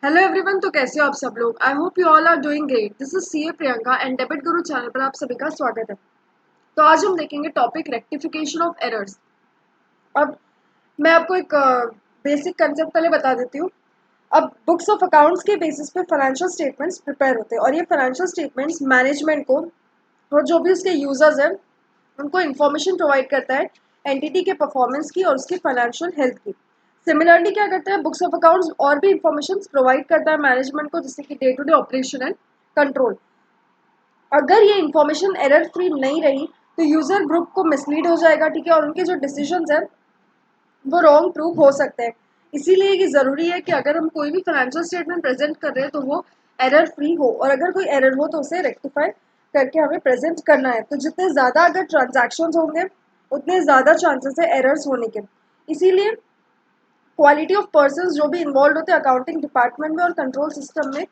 Hello everyone. तो कैसे हो आप सब लोग। I hope you all are doing great. This is CA Priyanka and Debit Guru channel पर आप सभी का स्वागत है। तो आज हम देखेंगे टॉपिक रेक्टिफिकेशन ऑफ एरर्स। अब मैं आपको एक बेसिक कंसेप्ट पहले बता देती हूँ। अब बुक्स ऑफ अकाउंट्स के बेसिस पे फाइनेंशियल स्टेटमेंट्स प्रिपेयर होते हैं और ये फाइनेंशियल स्टेटमेंट्स मैनेजमेंट को और जो भी उसके यूजर्स हैं उनको इन्फॉर्मेशन प्रोवाइड करता है एंटिटी के परफॉर्मेंस की और उसकी फाइनेंशियल हेल्थ की। सिमिलरली क्या करता है बुक्स ऑफ अकाउंट्स और भी इंफॉर्मेशन प्रोवाइड करता है मैनेजमेंट को, जैसे कि day to day operation and control. अगर ये इंफॉर्मेशन एरर फ्री नहीं रही तो यूजर ग्रुप को मिसलीड हो जाएगा, ठीक है, और उनके जो डिसीजंस हैं वो रॉन्ग प्रूव हो सकते हैं। इसीलिए ये ज़रूरी है कि अगर हम कोई भी फाइनेंशियल स्टेटमेंट प्रेजेंट कर रहे हैं तो वो एरर फ्री हो, और अगर कोई एरर हो तो उसे रेक्टिफाई करके हमें प्रेजेंट करना है। तो जितने ज़्यादा अगर ट्रांजैक्शंस होंगे उतने ज़्यादा चांसेस है एरर्स होने के। इसीलिए क्वालिटी ऑफ पर्सन जो भी इन्वॉल्व होते हैं अकाउंटिंग डिपार्टमेंट में और कंट्रोल सिस्टम में,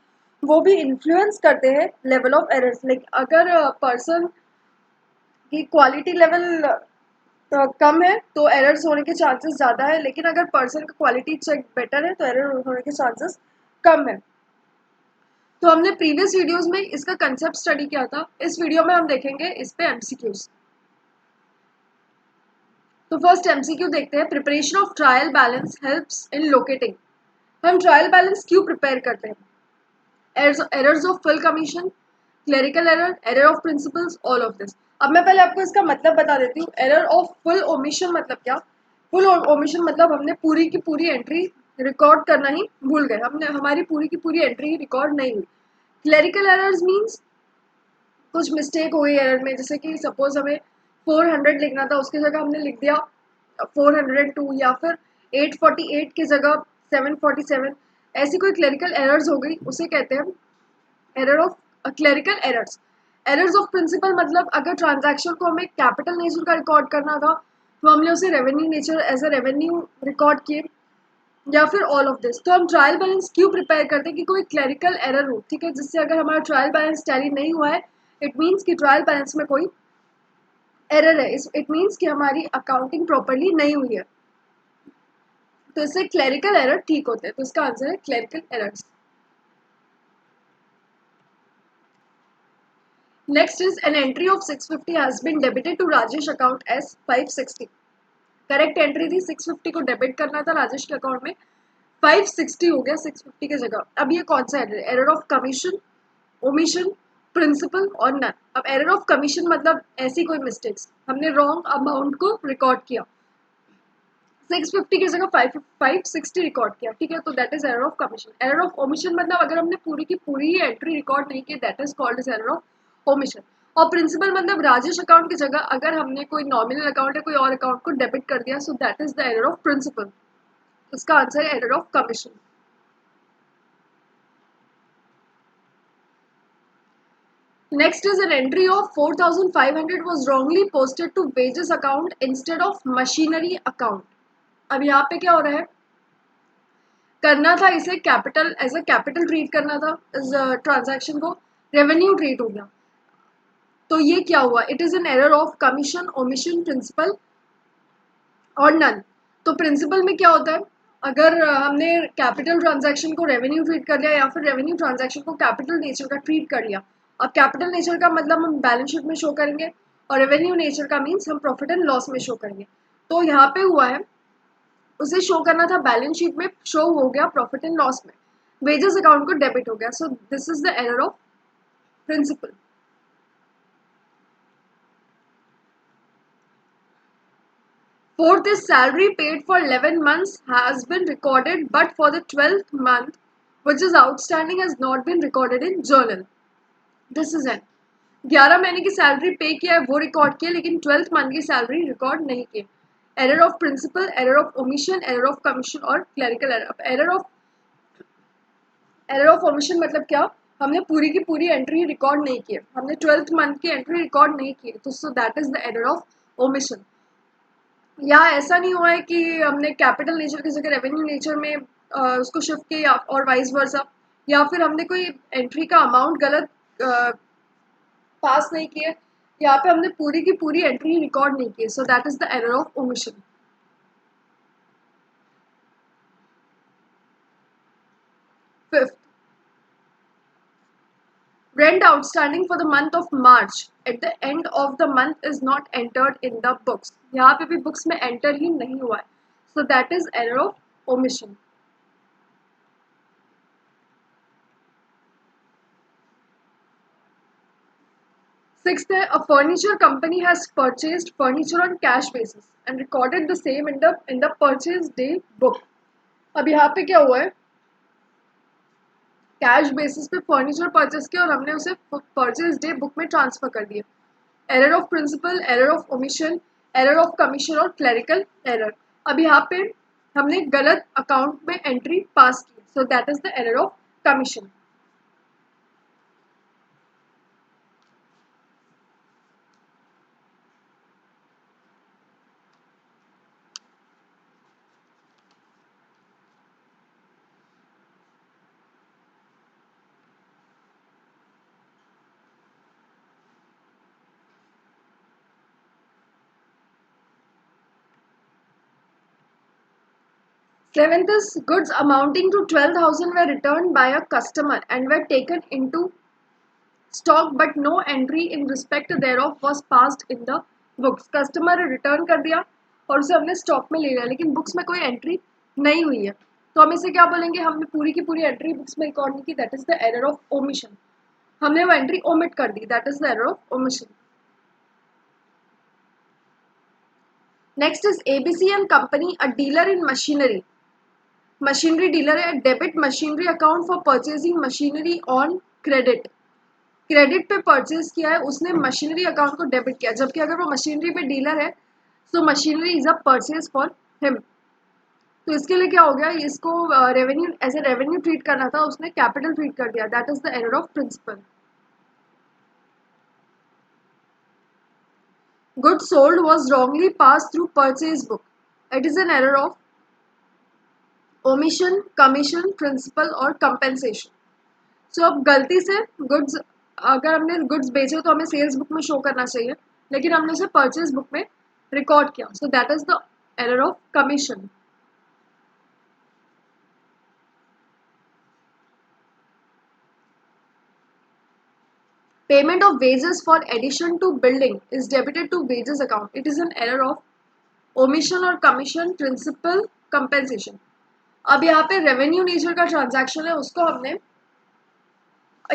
वो भी इन्फ्लुएंस करते हैं लेवल ऑफ एरर्स। लाइक अगर पर्सन की क्वालिटी लेवल कम है तो एरर्स होने के चांसेस ज़्यादा है, लेकिन अगर पर्सन का क्वालिटी चेक बेटर है तो एरर होने के चांसेस कम है। तो हमने प्रीवियस वीडियोस में इसका कंसेप्ट स्टडी किया था। इस वीडियो में हम देखेंगे इस पे एमसीक्यूज। तो फर्स्ट एमसीक्यू देखते हैं। Preparation of trial balance helps in locating. हम ट्रायल बैलेंस क्यों प्रिपेयर करते हैं? Errors of full commission, clerical error, error of principles, all of this. अब मैं पहले आपको इसका मतलब बता देती हूँ। एरर ऑफ फुल ओमिशन मतलब क्या? फुल ओमिशन मतलब हमने पूरी की पूरी एंट्री रिकॉर्ड करना ही भूल गए, हमने हमारी पूरी की पूरी एंट्री रिकॉर्ड नहीं हुई। क्लेरिकल एरर्स मीन्स कुछ मिस्टेक हो गई एरर में, जैसे कि सपोज हमें 400 लिखना था, उसकी जगह हमने लिख दिया 402, या फिर 848 की जगह 747। ऐसी कोई क्लेरिकल एरर्स हो गई, उसे कहते हैं error of clerical errors. Errors of principle मतलब अगर ट्रांजैक्शन को हमें कैपिटल नेचर का रिकॉर्ड करना था तो हमने उसे revenue nature as a revenue record किए, या फिर ऑल ऑफ दिस। तो हम ट्रायल बैलेंस क्यों प्रिपेयर करते हैं? कि कोई क्लेरिकल एरर हो, ठीक है, जिससे अगर हमारा ट्रायल बैलेंस टैली नहीं हुआ है, इट मीन्स कि ट्रायल बैलेंस में कोई एरर है, इट मीन्स कि हमारी अकाउंटिंग प्रॉपरली नहीं हुई है, तो इससे क्लेरिकल एरर ठीक होते हैं। तो इसका आंसर है clerical errors. Next is an entry of 650 has been debited to Rajesh account as 560. Correct entry थी 650 को डेबिट करना था राजेश के अकाउंट में, 560 हो गया 650 की जगह। अब ये कौन सा error? Error of commission, omission, principle और नन। अब एरर ऑफ कमीशन मतलब ऐसी कोई मिस्टेक्स, हमने रॉन्ग अमाउंट को रिकॉर्ड किया, 650 की जगह 560 रिकॉर्ड किया, ठीक है, तो that is error of commission. Error of omission मतलब अगर हमने पूरी की पूरी एंट्री रिकॉर्ड नहीं की, that is called as error of omission. और प्रिंसिपल मतलब राजेश अकाउंट की जगह अगर हमने कोई नॉमिनल अकाउंट या कोई और अकाउंट को डेबिट कर दिया, so that is the error of principle. इसका आंसर है error of commission. Next is an entry of 4,500 was wrongly posted to wages account instead of machinery account. अब यहाँ पे क्या हो रहा है? करना था इसे capital as a capital treat करना था, इस ट्रांजैक्शन को रेवेन्यू ट्रीट हो गया। तो ये क्या हुआ? It is an error of commission, omission, principle और नन। तो प्रिंसिपल में क्या होता है? अगर हमने कैपिटल ट्रांजैक्शन को रेवेन्यू ट्रीट कर लिया, या फिर रेवेन्यू ट्रांजैक्शन को कैपिटल नेचर का ट्रीट कर लिया। अब कैपिटल नेचर का मतलब हम बैलेंस शीट में शो करेंगे, और रेवेन्यू नेचर का मीन्स हम प्रॉफिट एंड लॉस में शो करेंगे। तो यहाँ पे हुआ है उसे शो करना था बैलेंस शीट में, शो हो गया प्रॉफिट एंड लॉस में, वेजेस अकाउंट को डेबिट हो गया। So this is the error of principle. Fourth is salary paid for 11 months has been recorded, but for the 12th month which is outstanding has not been recorded in journal. This is it. 11 महीने की salary पे किया है वो record किया, लेकिन 12th month की salary record नहीं की। Error of principle, error of omission, error of commission और clerical error. Error of omission मतलब क्या? हमने पूरी की पूरी एंट्री रिकॉर्ड नहीं की, हमने 12th मंथ की एंट्री रिकॉर्ड नहीं की, तो सो that is the error of omission. या ऐसा नहीं हुआ है कि हमने कैपिटल नेचर की जगह रेवेन्यू नेचर में उसको शिफ्ट किया और वाइस वर्सा, या फिर हमने कोई एंट्री का अमाउंट गलत पास नहीं किया, यहाँ पे हमने पूरी की पूरी एंट्री रिकॉर्ड नहीं की, so that is the error of omission. Rent outstanding for the month of March at the end of the month is not entered in the books. यहाँ पे भी books में enter ही नहीं हुआ है. So that is error of omission. Sixth, a furniture company has purchased furniture on cash basis and recorded the same in the purchase day book. अब यहाँ पे क्या हुआ है, कैश बेसिस पे फर्नीचर परचेस किया और हमने उसे परचेज डे बुक में ट्रांसफर कर दिया. Error of principle, error of omission, error of commission और क्लरिकल एरर. अब यहाँ पे हमने गलत अकाउंट में एंट्री पास की, so that is the error of commission. Seventh is goods amounting to 12,000 were returned by a customer and were taken into stock but no entry in respect thereof was passed in the books. Customer ने return कर दिया और उसे हमने stock में ले लिया, लेकिन बुक्स में कोई एंट्री नहीं हुई है, तो हम इसे क्या बोलेंगे, हमने पूरी की पूरी एंट्री बुक्स में रिकॉर्ड नहीं की, that is the error of omission. हमने वो एंट्री ओमिट कर दी, that is the error of omission. Next is ABC and company a dealer in machinery. Machinery dealer है, debit machinery account for purchasing machinery on credit. Credit पे purchase किया है उसने, machinery account को debit किया, जबकि अगर वो मशीनरी पे डीलर है तो machinery is a purchase for him. तो इसके लिए क्या हो गया, इसको revenue as a revenue treat करना था, उसने कैपिटल ट्रीट कर दिया, that is the error of principle. Good sold was wrongly pass through purchase book. It is an error of omission, commission, principle और कंपेंसेशन. सो अब गलती से goods, अगर हमने गुड्स बेचे तो हमें सेल्स बुक में शो करना चाहिए, लेकिन हमने उसे परचेज बुक में रिकॉर्ड किया, so that is the error of commission. Payment of wages for addition to building is debited to wages account. It is an error of omission और commission, principle, compensation. अब यहाँ पे revenue nature का transaction है, उसको हमने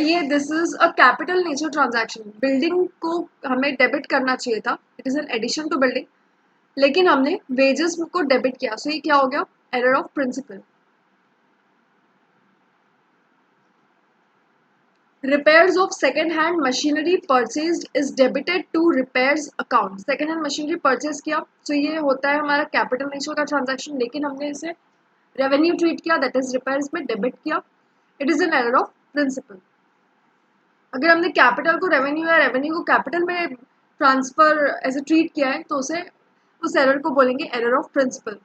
ये this is a capital nature transaction, building को हमें डेबिट करना चाहिए था, it is an addition to building, लेकिन हमने वेजेस को डेबिट किया, सो ये क्या हो गया, error of principle. Repairs of second hand machinery purchased is debited to repairs account. Second hand machinery purchase किया, सो ये होता है हमारा कैपिटल नेचर का ट्रांजैक्शन, लेकिन हमने इसे रेवेन्यू ट्रीट किया, दैट इज रिपेयर्स में डेबिट किया, it is an error of principle. अगर हमने कैपिटल को रेवेन्यू या रेवेन्यू को कैपिटल में ट्रांसफर एज ए ट्रीट किया है तो उसे उस एरर को बोलेंगे एरर ऑफ प्रिंसिपल.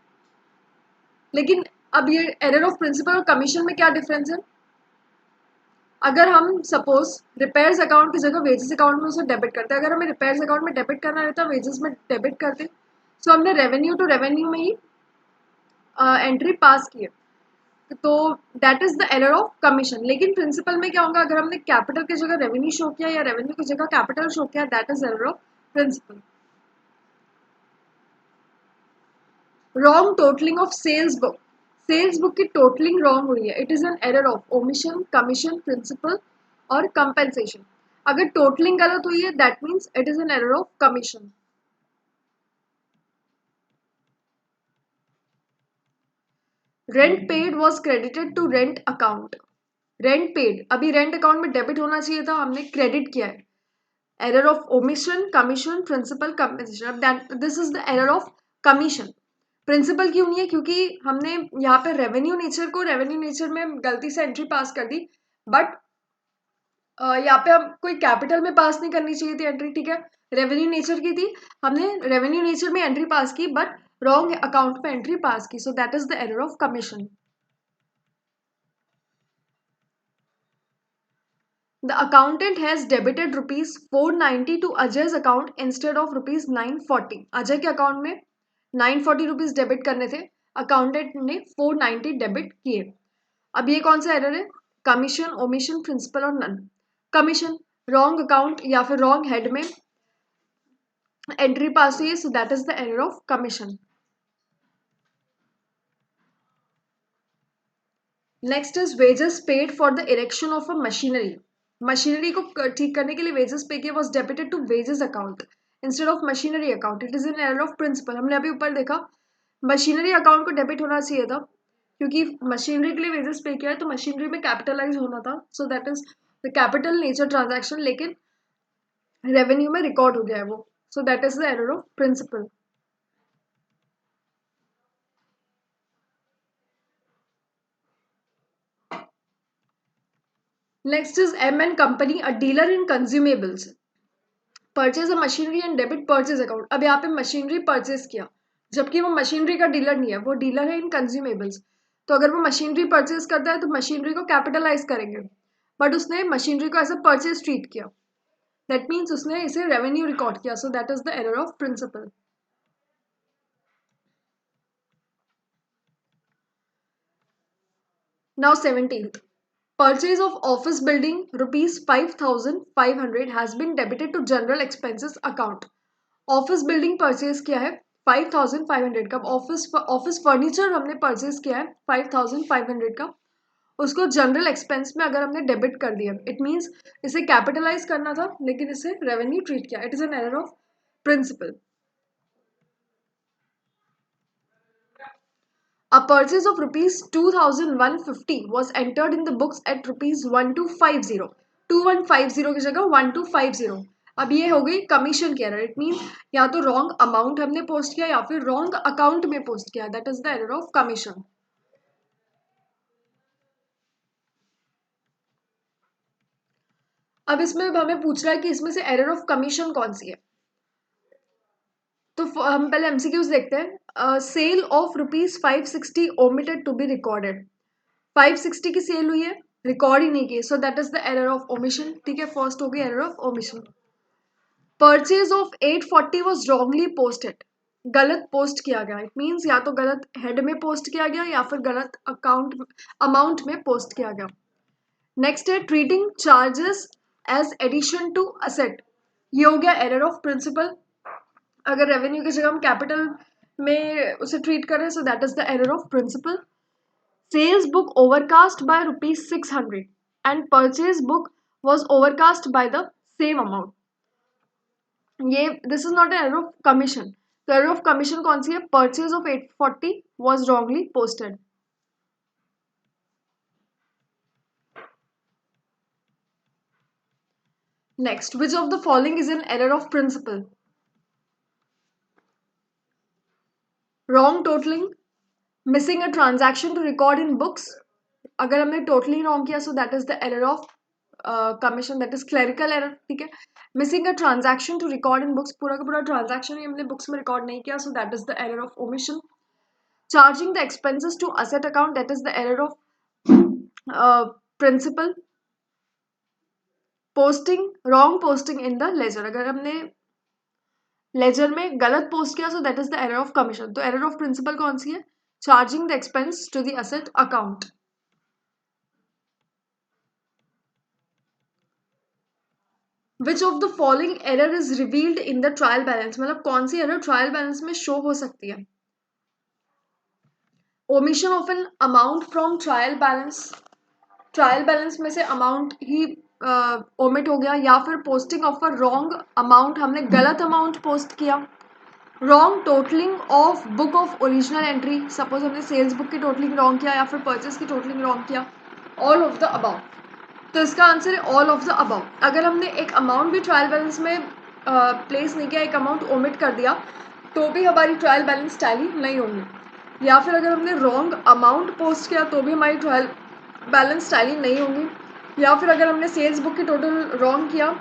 लेकिन अब ये एरर ऑफ प्रिंसिपल और कमीशन में क्या डिफरेंस है, अगर हम सपोज रिपेयर्स अकाउंट की जगह वेजेस अकाउंट में उसे डेबिट करते हैं, अगर हमें रिपेयर्स अकाउंट में डेबिट करना रहता है वेजेस में डेबिट करते, सो हमने रेवेन्यू टू रेवेन्यू में ही एंट्री पास की है, तो that is the error of commission. लेकिन प्रिंसिपल में क्या होगा, अगर हमने कैपिटल की जगह रेवेन्यू शो किया या रेवेन्यू की जगह कैपिटल शो किया, that is error of principle. Wrong totalling of sales book. Sales book की टोटलिंग रॉन्ग हुई है, it is an error of omission, commission, principle और कंपेंसेशन. अगर टोटलिंग गलत हुई है that means it is an error of commission. Rent paid was credited to rent account. Rent paid अभी रेंट अकाउंट में डेबिट होना चाहिए था, हमने क्रेडिट किया है, error of omission, commission, principle, compensation. अब that this is the error of commission. Principle क्यों नहीं है, क्योंकि हमने यहाँ पे रेवेन्यू नेचर को रेवेन्यू नेचर में गलती से एंट्री पास कर दी, बट यहाँ पे हम कोई कैपिटल में पास नहीं करनी चाहिए थी एंट्री, ठीक है, रेवेन्यू नेचर की थी, हमने रेवेन्यू नेचर में एंट्री पास की बट रॉन्ग अकाउंट में एंट्री पास की, so that is the error of commission. The accountant has debited rupees 490 to Ajay's account instead of rupees 940. Ajay के अकाउंट में 940 रुपीज डेबिट करने थे, अकाउंटेंट ने 490 डेबिट किए. अब ये कौन सा एरर है, कमीशन, ओमिशन, प्रिंसिपल और नन. कमीशन, रॉन्ग अकाउंट या फिर रॉन्ग हेड में एंट्री पास हुई है, so that is the error of commission. Next is wages paid for the erection of a machinery. Machinery को ठीक करने के लिए वेजेस पे किए was debited to wages account instead of machinery account. It is an error of principle. हमने अभी ऊपर देखा मशीनरी अकाउंट को डेबिट होना चाहिए था क्योंकि मशीनरी के लिए वेजेस पे किया है, तो मशीनरी में कैपिटलाइज होना था, so that is the capital nature transaction, लेकिन रेवेन्यू में रिकॉर्ड हो गया है वो, so that is the error of principle. Next is M and company, a dealer in consumables, purchase a machinery and debit purchase account. अब यहाँ पे machinery purchase किया जबकि वो मशीनरी का डीलर नहीं है, वो डीलर है इन कंज्यूमेबल्स. तो अगर वो मशीनरी परचेज करता है तो मशीनरी को कैपिटलाइज करेंगे, बट उसने मशीनरी को एज अ परचेज ट्रीट किया. दैट मीन्स उसने इसे रेवेन्यू रिकॉर्ड किया, so that is the error of principle. Now 17th, purchase of office building rupees 5500 has been debited to general expenses account. Office building purchase किया है 5500 का. Office furniture हमने purchase किया है 5500 का, उसको जनरल एक्सपेंस में अगर हमने डेबिट कर दिया, इट मीन्स इसे कैपिटलाइज करना था लेकिन इसे रेवेन्यू ट्रीट किया. It is an error of principle. A purchase of rupees 2150 was entered in the books at rupees 1250. 2150 की जगह 1250. अब ये हो गई कमीशन की एरर. इट मीन्स या तो रॉन्ग अमाउंट हमने पोस्ट किया या फिर रॉन्ग अकाउंट में पोस्ट किया. That is the error of commission. अब इसमें हमें पूछ रहा है कि इसमें से एरर ऑफ कमीशन कौन सी है. तो हम पहले एमसीक्यूज देखते हैं. Sale of rupees 560 omitted to be recorded. 560 की सेल हुई है, रिकॉर्ड ही नहीं की, so that is the error of omission. ठीक है, फर्स्ट हो गई error of omission. Purchase of 840 was wrongly posted. गलत पोस्ट किया गया. इट मीन्स या तो गलत हेड में पोस्ट किया गया या फिर गलत अकाउंट अमाउंट में पोस्ट किया गया. नेक्स्ट है treating charges as addition to asset. ये हो गया एरर ऑफ प्रिंसिपल. अगर रेवेन्यू की जगह हम कैपिटल में उसे ट्रीट करें, so that is the error of principle. Sales book overcast by rupees 600 and purchase book was overcast by the same amount. ये this is not an error of commission. तो error of commission कौन सी है? Purchase of 840 was wrongly posted. Next, which of the following is an error of principle? Wrong totaling, missing a transaction to record in books. अगर हमने totally wrong किया, so that is the error of commission, that is clerical error. ठीक है. Missing a transaction to record in books, पूरा का पूरा transaction ही हमने books में रिकॉर्ड नहीं किया, so that is the error of omission. Charging the expenses to asset account, that is the error of principle. Posting wrong posting in the ledger, अगर हमने ledger में गलत पोस्ट किया, so that is the error of commission. तो error of principle कौन सी है? Charging the expense to the asset account. Which of the following error is revealed in the trial balance, मतलब कौन सी एरर ट्रायल बैलेंस में show हो सकती है? Omission of an amount from trial balance, trial balance में से amount ही omit हो गया, या फिर posting of a wrong amount, हमने गलत अमाउंट पोस्ट किया. Wrong totalling of book of original entry, suppose हमने सेल्स बुक की टोटलिंग रॉन्ग किया या फिर परचेज की टोटलिंग रॉन्ग किया. All of the above. तो इसका आंसर है ऑल ऑफ द अबाउ. अगर हमने एक अमाउंट भी ट्रायल बैलेंस में प्लेस नहीं किया, एक अमाउंट ओमिट कर दिया, तो भी हमारी ट्रायल बैलेंस टैली नहीं होंगी. या फिर अगर हमने रॉन्ग अमाउंट पोस्ट किया तो भी हमारी ट्रायल बैलेंस टैली नहीं होंगी. या फिर अगर हमने सेल्स बुक की टोटल रॉन्ग किया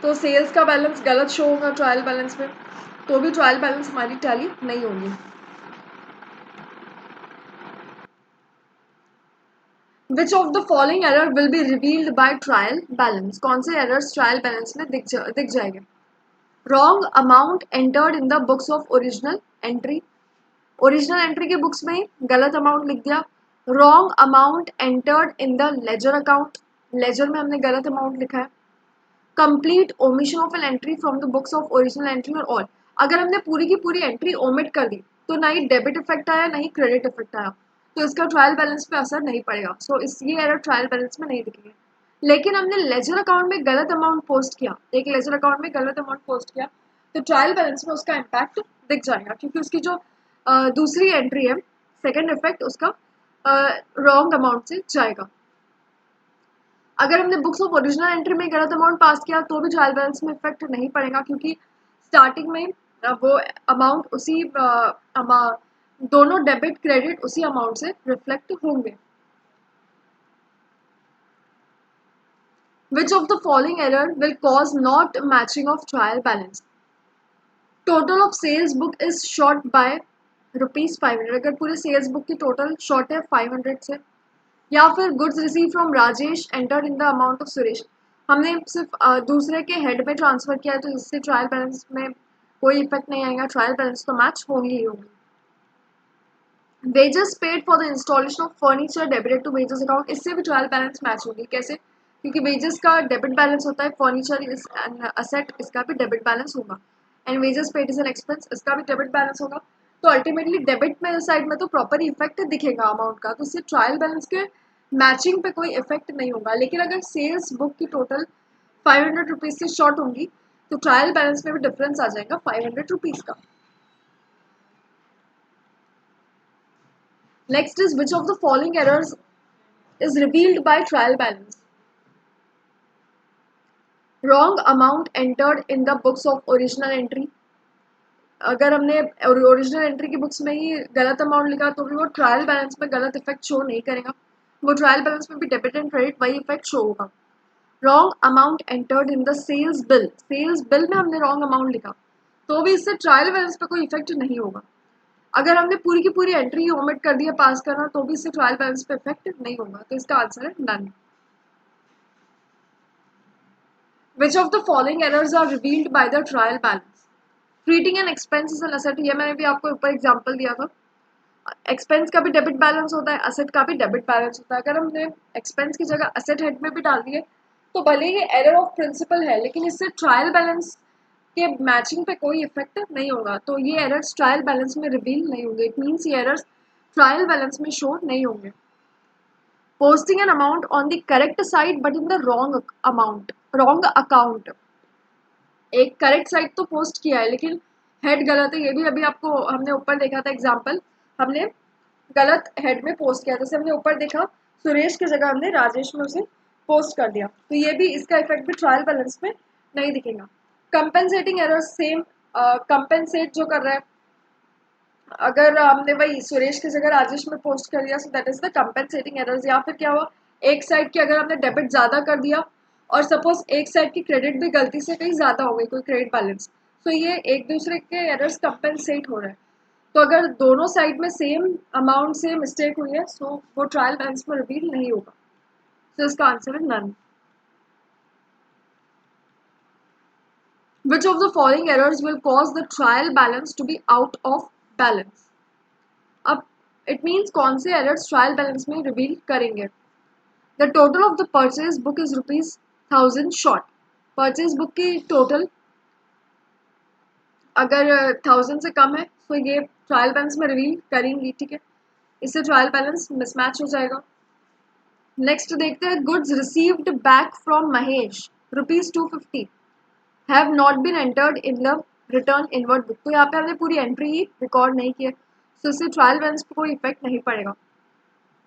तो सेल्स का बैलेंस गलत शो होगा ट्रायल बैलेंस में, तो भी ट्रायल बैलेंस हमारी टैली नहीं होगी. Which of the following error will be revealed by trial balance? कौन से errors trial balance में दिख जाएंगे? Wrong amount entered in the books of original entry. Original entry के books में गलत amount लिख दिया. Wrong amount entered in the ledger account. Ledger में हमने गलत amount लिखा है. Complete omission of an entry from the books of original entry और ऑल। अगर हमने पूरी की पूरी एंट्री ओमिट कर दी तो ना ही डेबिट इफेक्ट आया ना ही क्रेडिट इफेक्ट आया, तो इसका ट्रायल बैलेंस पे असर नहीं पड़ेगा। सो इस ये एरर ट्रायल बैलेंस में नहीं दिखेंगे। लेकिन हमने लेजर अकाउंट में गलत अमाउंट पोस्ट किया, एक लेजर अकाउंट में गलत अमाउंट पोस्ट किया, तो ट्रायल बैलेंस में उसका इम्पैक्ट दिख जाएगा, क्योंकि उसकी जो दूसरी एंट्री है, सेकेंड इफेक्ट उसका रॉन्ग अमाउंट से जाएगा। अगर हमने बुक्स ऑफ ओरिजिनल एंट्री में गलत अमाउंट पास किया तो भी ट्रायल बैलेंस में इफेक्ट नहीं पड़ेगा, क्योंकि स्टार्टिंग में वो अमाउंट उसी दोनों डेबिट क्रेडिट उसी अमाउंट से रिफ्लेक्ट होंगे। Which of the following error will cause not matching of trial balance? Total of sales book is short by ₹500। अगर पूरे सेल्स बुक की टोटल शॉर्ट है 500 से। या फिर goods receive from Rajesh enter in the amount of Suresh, हमने सिर्फ दूसरे के हेड में ट्रांसफर किया है, तो इससे ट्रायल बैलेंस में कोई इफेक्ट नहीं आएगा, ट्रायल बैलेंस तो मैच होंगी ही होंगी। Wages paid for the installation of furniture debited to wages account, इससे भी ट्रायल बैलेंस मैच होगी। कैसे? क्योंकि वेजेस का डेबिट बैलेंस होता है, फर्नीचर इज असेट, इसका भी डेबिट बैलेंस होगा, and wages paid is an expense, इसका भी डेबिट बैलेंस होगा। तो अल्टीमेटली डेबिट में साइड में तो प्रॉपर इफेक्ट दिखेगा अमाउंट का, तो इससे ट्रायल बैलेंस के मैचिंग पे कोई इफेक्ट नहीं होगा। लेकिन अगर सेल्स बुक की टोटल 500 रुपीज़ से शॉर्ट होंगी तो ट्रायल बैलेंस में भी डिफरेंस आ जाएगा 500 रुपीज़ का। Next is which of the following errors is revealed by trial balance? Wrong amount entered in the books of original entry, अगर हमने ओरिजिनल एंट्री की बुक्स में ही गलत अमाउंट लिखा तो भी वो ट्रायल बैलेंस में गलत इफेक्ट शो नहीं करेगा, वो ट्रायल बैलेंस में भी डेबिट एंड क्रेडिट वही इफेक्ट शो होगा। Wrong amount entered in the sales bill, sales bill में हमने रॉन्ग अमाउंट लिखा तो भी इससे ट्रायल बैलेंस पे कोई इफेक्ट नहीं होगा। अगर हमने पूरी की पूरी एंट्री ओमिट कर दिया पास करना तो भी इससे ट्रायल बैलेंस पे इफेक्ट नहीं होगा, तो इसका आंसर है none. Which of the following errors are revealed by the trial balance? Treating an expense as an asset, ये मैंने भी आपको ऊपर एग्जांपल दिया था। एक्सपेंस का भी डेबिट बैलेंस होता है, असेट का भी डेबिट बैलेंस होता है। अगर हमने एक्सपेंस की जगह असेट हेड में भी डाल दिए तो भले ही एरर ऑफ प्रिंसिपल है, लेकिन इससे ट्रायल बैलेंस के मैचिंग पे कोई इफेक्ट नहीं होगा, तो ये एरर्स ट्रायल बैलेंस में रिवील नहीं होंगे। इट मीन्स ये एरर्स ट्रायल बैलेंस में शो नहीं होंगे। Posting an amount on the correct side but in the wrong account, एक करेक्ट साइड तो पोस्ट किया है लेकिन हेड गलत है, ये भी अभी आपको हमने ऊपर देखा था एग्जाम्पल, हमने गलत हेड में पोस्ट किया। जैसे हमने ऊपर देखा सुरेश की जगह हमने राजेश में उसे पोस्ट कर दिया, तो ये भी इसका इफेक्ट भी ट्रायल बैलेंस में नहीं दिखेगा। कंपेंसेटिंग एरर सेम, कंपेंसेट जो कर रहा है, अगर हमने वही सुरेश की जगह राजेश में पोस्ट कर दिया, so that is the compensating errors. या फिर क्या हुआ, एक साइड की अगर हमने डेबिट ज़्यादा कर दिया और सपोज एक साइड की क्रेडिट भी गलती से कहीं ज़्यादा हो गई, कोई क्रेडिट बैलेंस, तो ये एक दूसरे के एरर्स कंपेंसेट हो रहे हैं। तो अगर दोनों साइड में सेम अमाउंट से मिस्टेक हुई है सो वो ट्रायल बैलेंस में रिवील नहीं होगा, तो इसका आंसर है none. Which of the following errors will cause the trial balance to be out of balance? अब इट मीन्स कौन से एरर्स ट्रायल बैलेंस में रिवील करेंगे। The total of the purchase book is ₹1000 short, purchase book की total अगर 1000 से कम है तो ये ट्रायल बैलेंस में रिवील करेंगी, ठीक है, इससे ट्रायल बैलेंस मिसमैच हो जाएगा। नेक्स्ट देखते हैं, goods received back from Mahesh ₹250 have not been entered in the return inward book, तो यहाँ पे हमने पूरी एंट्री ही रिकॉर्ड नहीं की है, तो इससे ट्रायल बैलेंस पर कोई इफेक्ट नहीं पड़ेगा।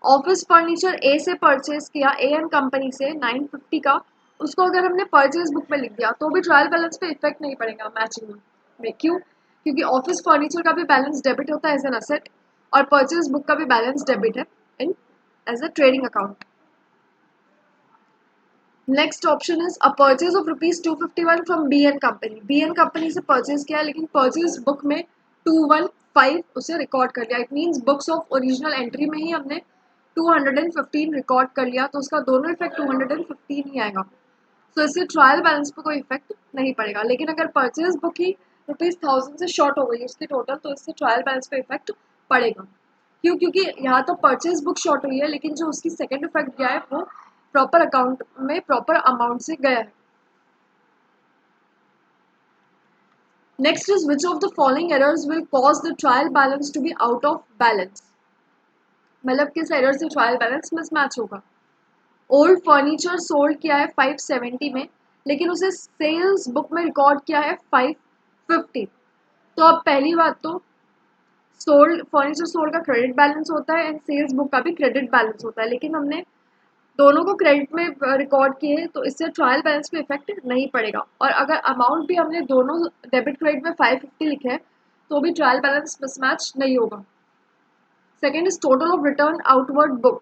ऑफिस फर्नीचर ए से परचेज किया, ए एन कंपनी से 950 का, उसको अगर हमने परचेज बुक में लिख दिया तो भी ट्रायल बैलेंस पे इफेक्ट नहीं पड़ेगा मैचिंग में। क्यों? क्योंकि ऑफिस फर्नीचर का भी बैलेंस डेबिट होता है एज एन असेट और परचेज बुक का भी बैलेंस डेबिट है in as a trading account. Next option is a purchase of ₹251 from B N company, B N company से परचेज किया लेकिन परचेज बुक में 215 उसे रिकॉर्ड कर लिया। It means books of original entry में ही हमने 215 रिकॉर्ड कर लिया, तो उसका दोनों इफेक्ट 215 ही आएगा, तो इससे ट्रायल बैलेंस पे कोई इफेक्ट नहीं पड़ेगा। लेकिन अगर परचेज बुक ही ₹1000 से शॉर्ट हो गई उसकी टोटल, तो इससे ट्रायल बैलेंस पे इफेक्ट पड़ेगा। क्यों? क्योंकि यहाँ तो परचेज बुक शॉर्ट हुई है लेकिन जो उसकी सेकेंड इफेक्ट गया है वो प्रॉपर अकाउंट में प्रॉपर अमाउंट से गया है। Next is which of the following errors will cause the trial balance to be out of balance, मतलब किस एरर से ट्रायल बैलेंस मिसमैच होगा। ओल्ड फर्नीचर सोल्ड किया है 570 में, लेकिन उसे सेल्स बुक में रिकॉर्ड किया है 550। तो अब पहली बात तो सोल्ड फर्नीचर सोल्ड का क्रेडिट बैलेंस होता है एंड सेल्स बुक का भी क्रेडिट बैलेंस होता है, लेकिन हमने दोनों को क्रेडिट में रिकॉर्ड किए तो इससे ट्रायल बैलेंस पे इफेक्ट नहीं पड़ेगा। और अगर अमाउंट भी हमने दोनों डेबिट क्रेडिट में 550 लिखे हैं तो भी ट्रायल बैलेंस मिसमैच नहीं होगा। Second is total of return outward book,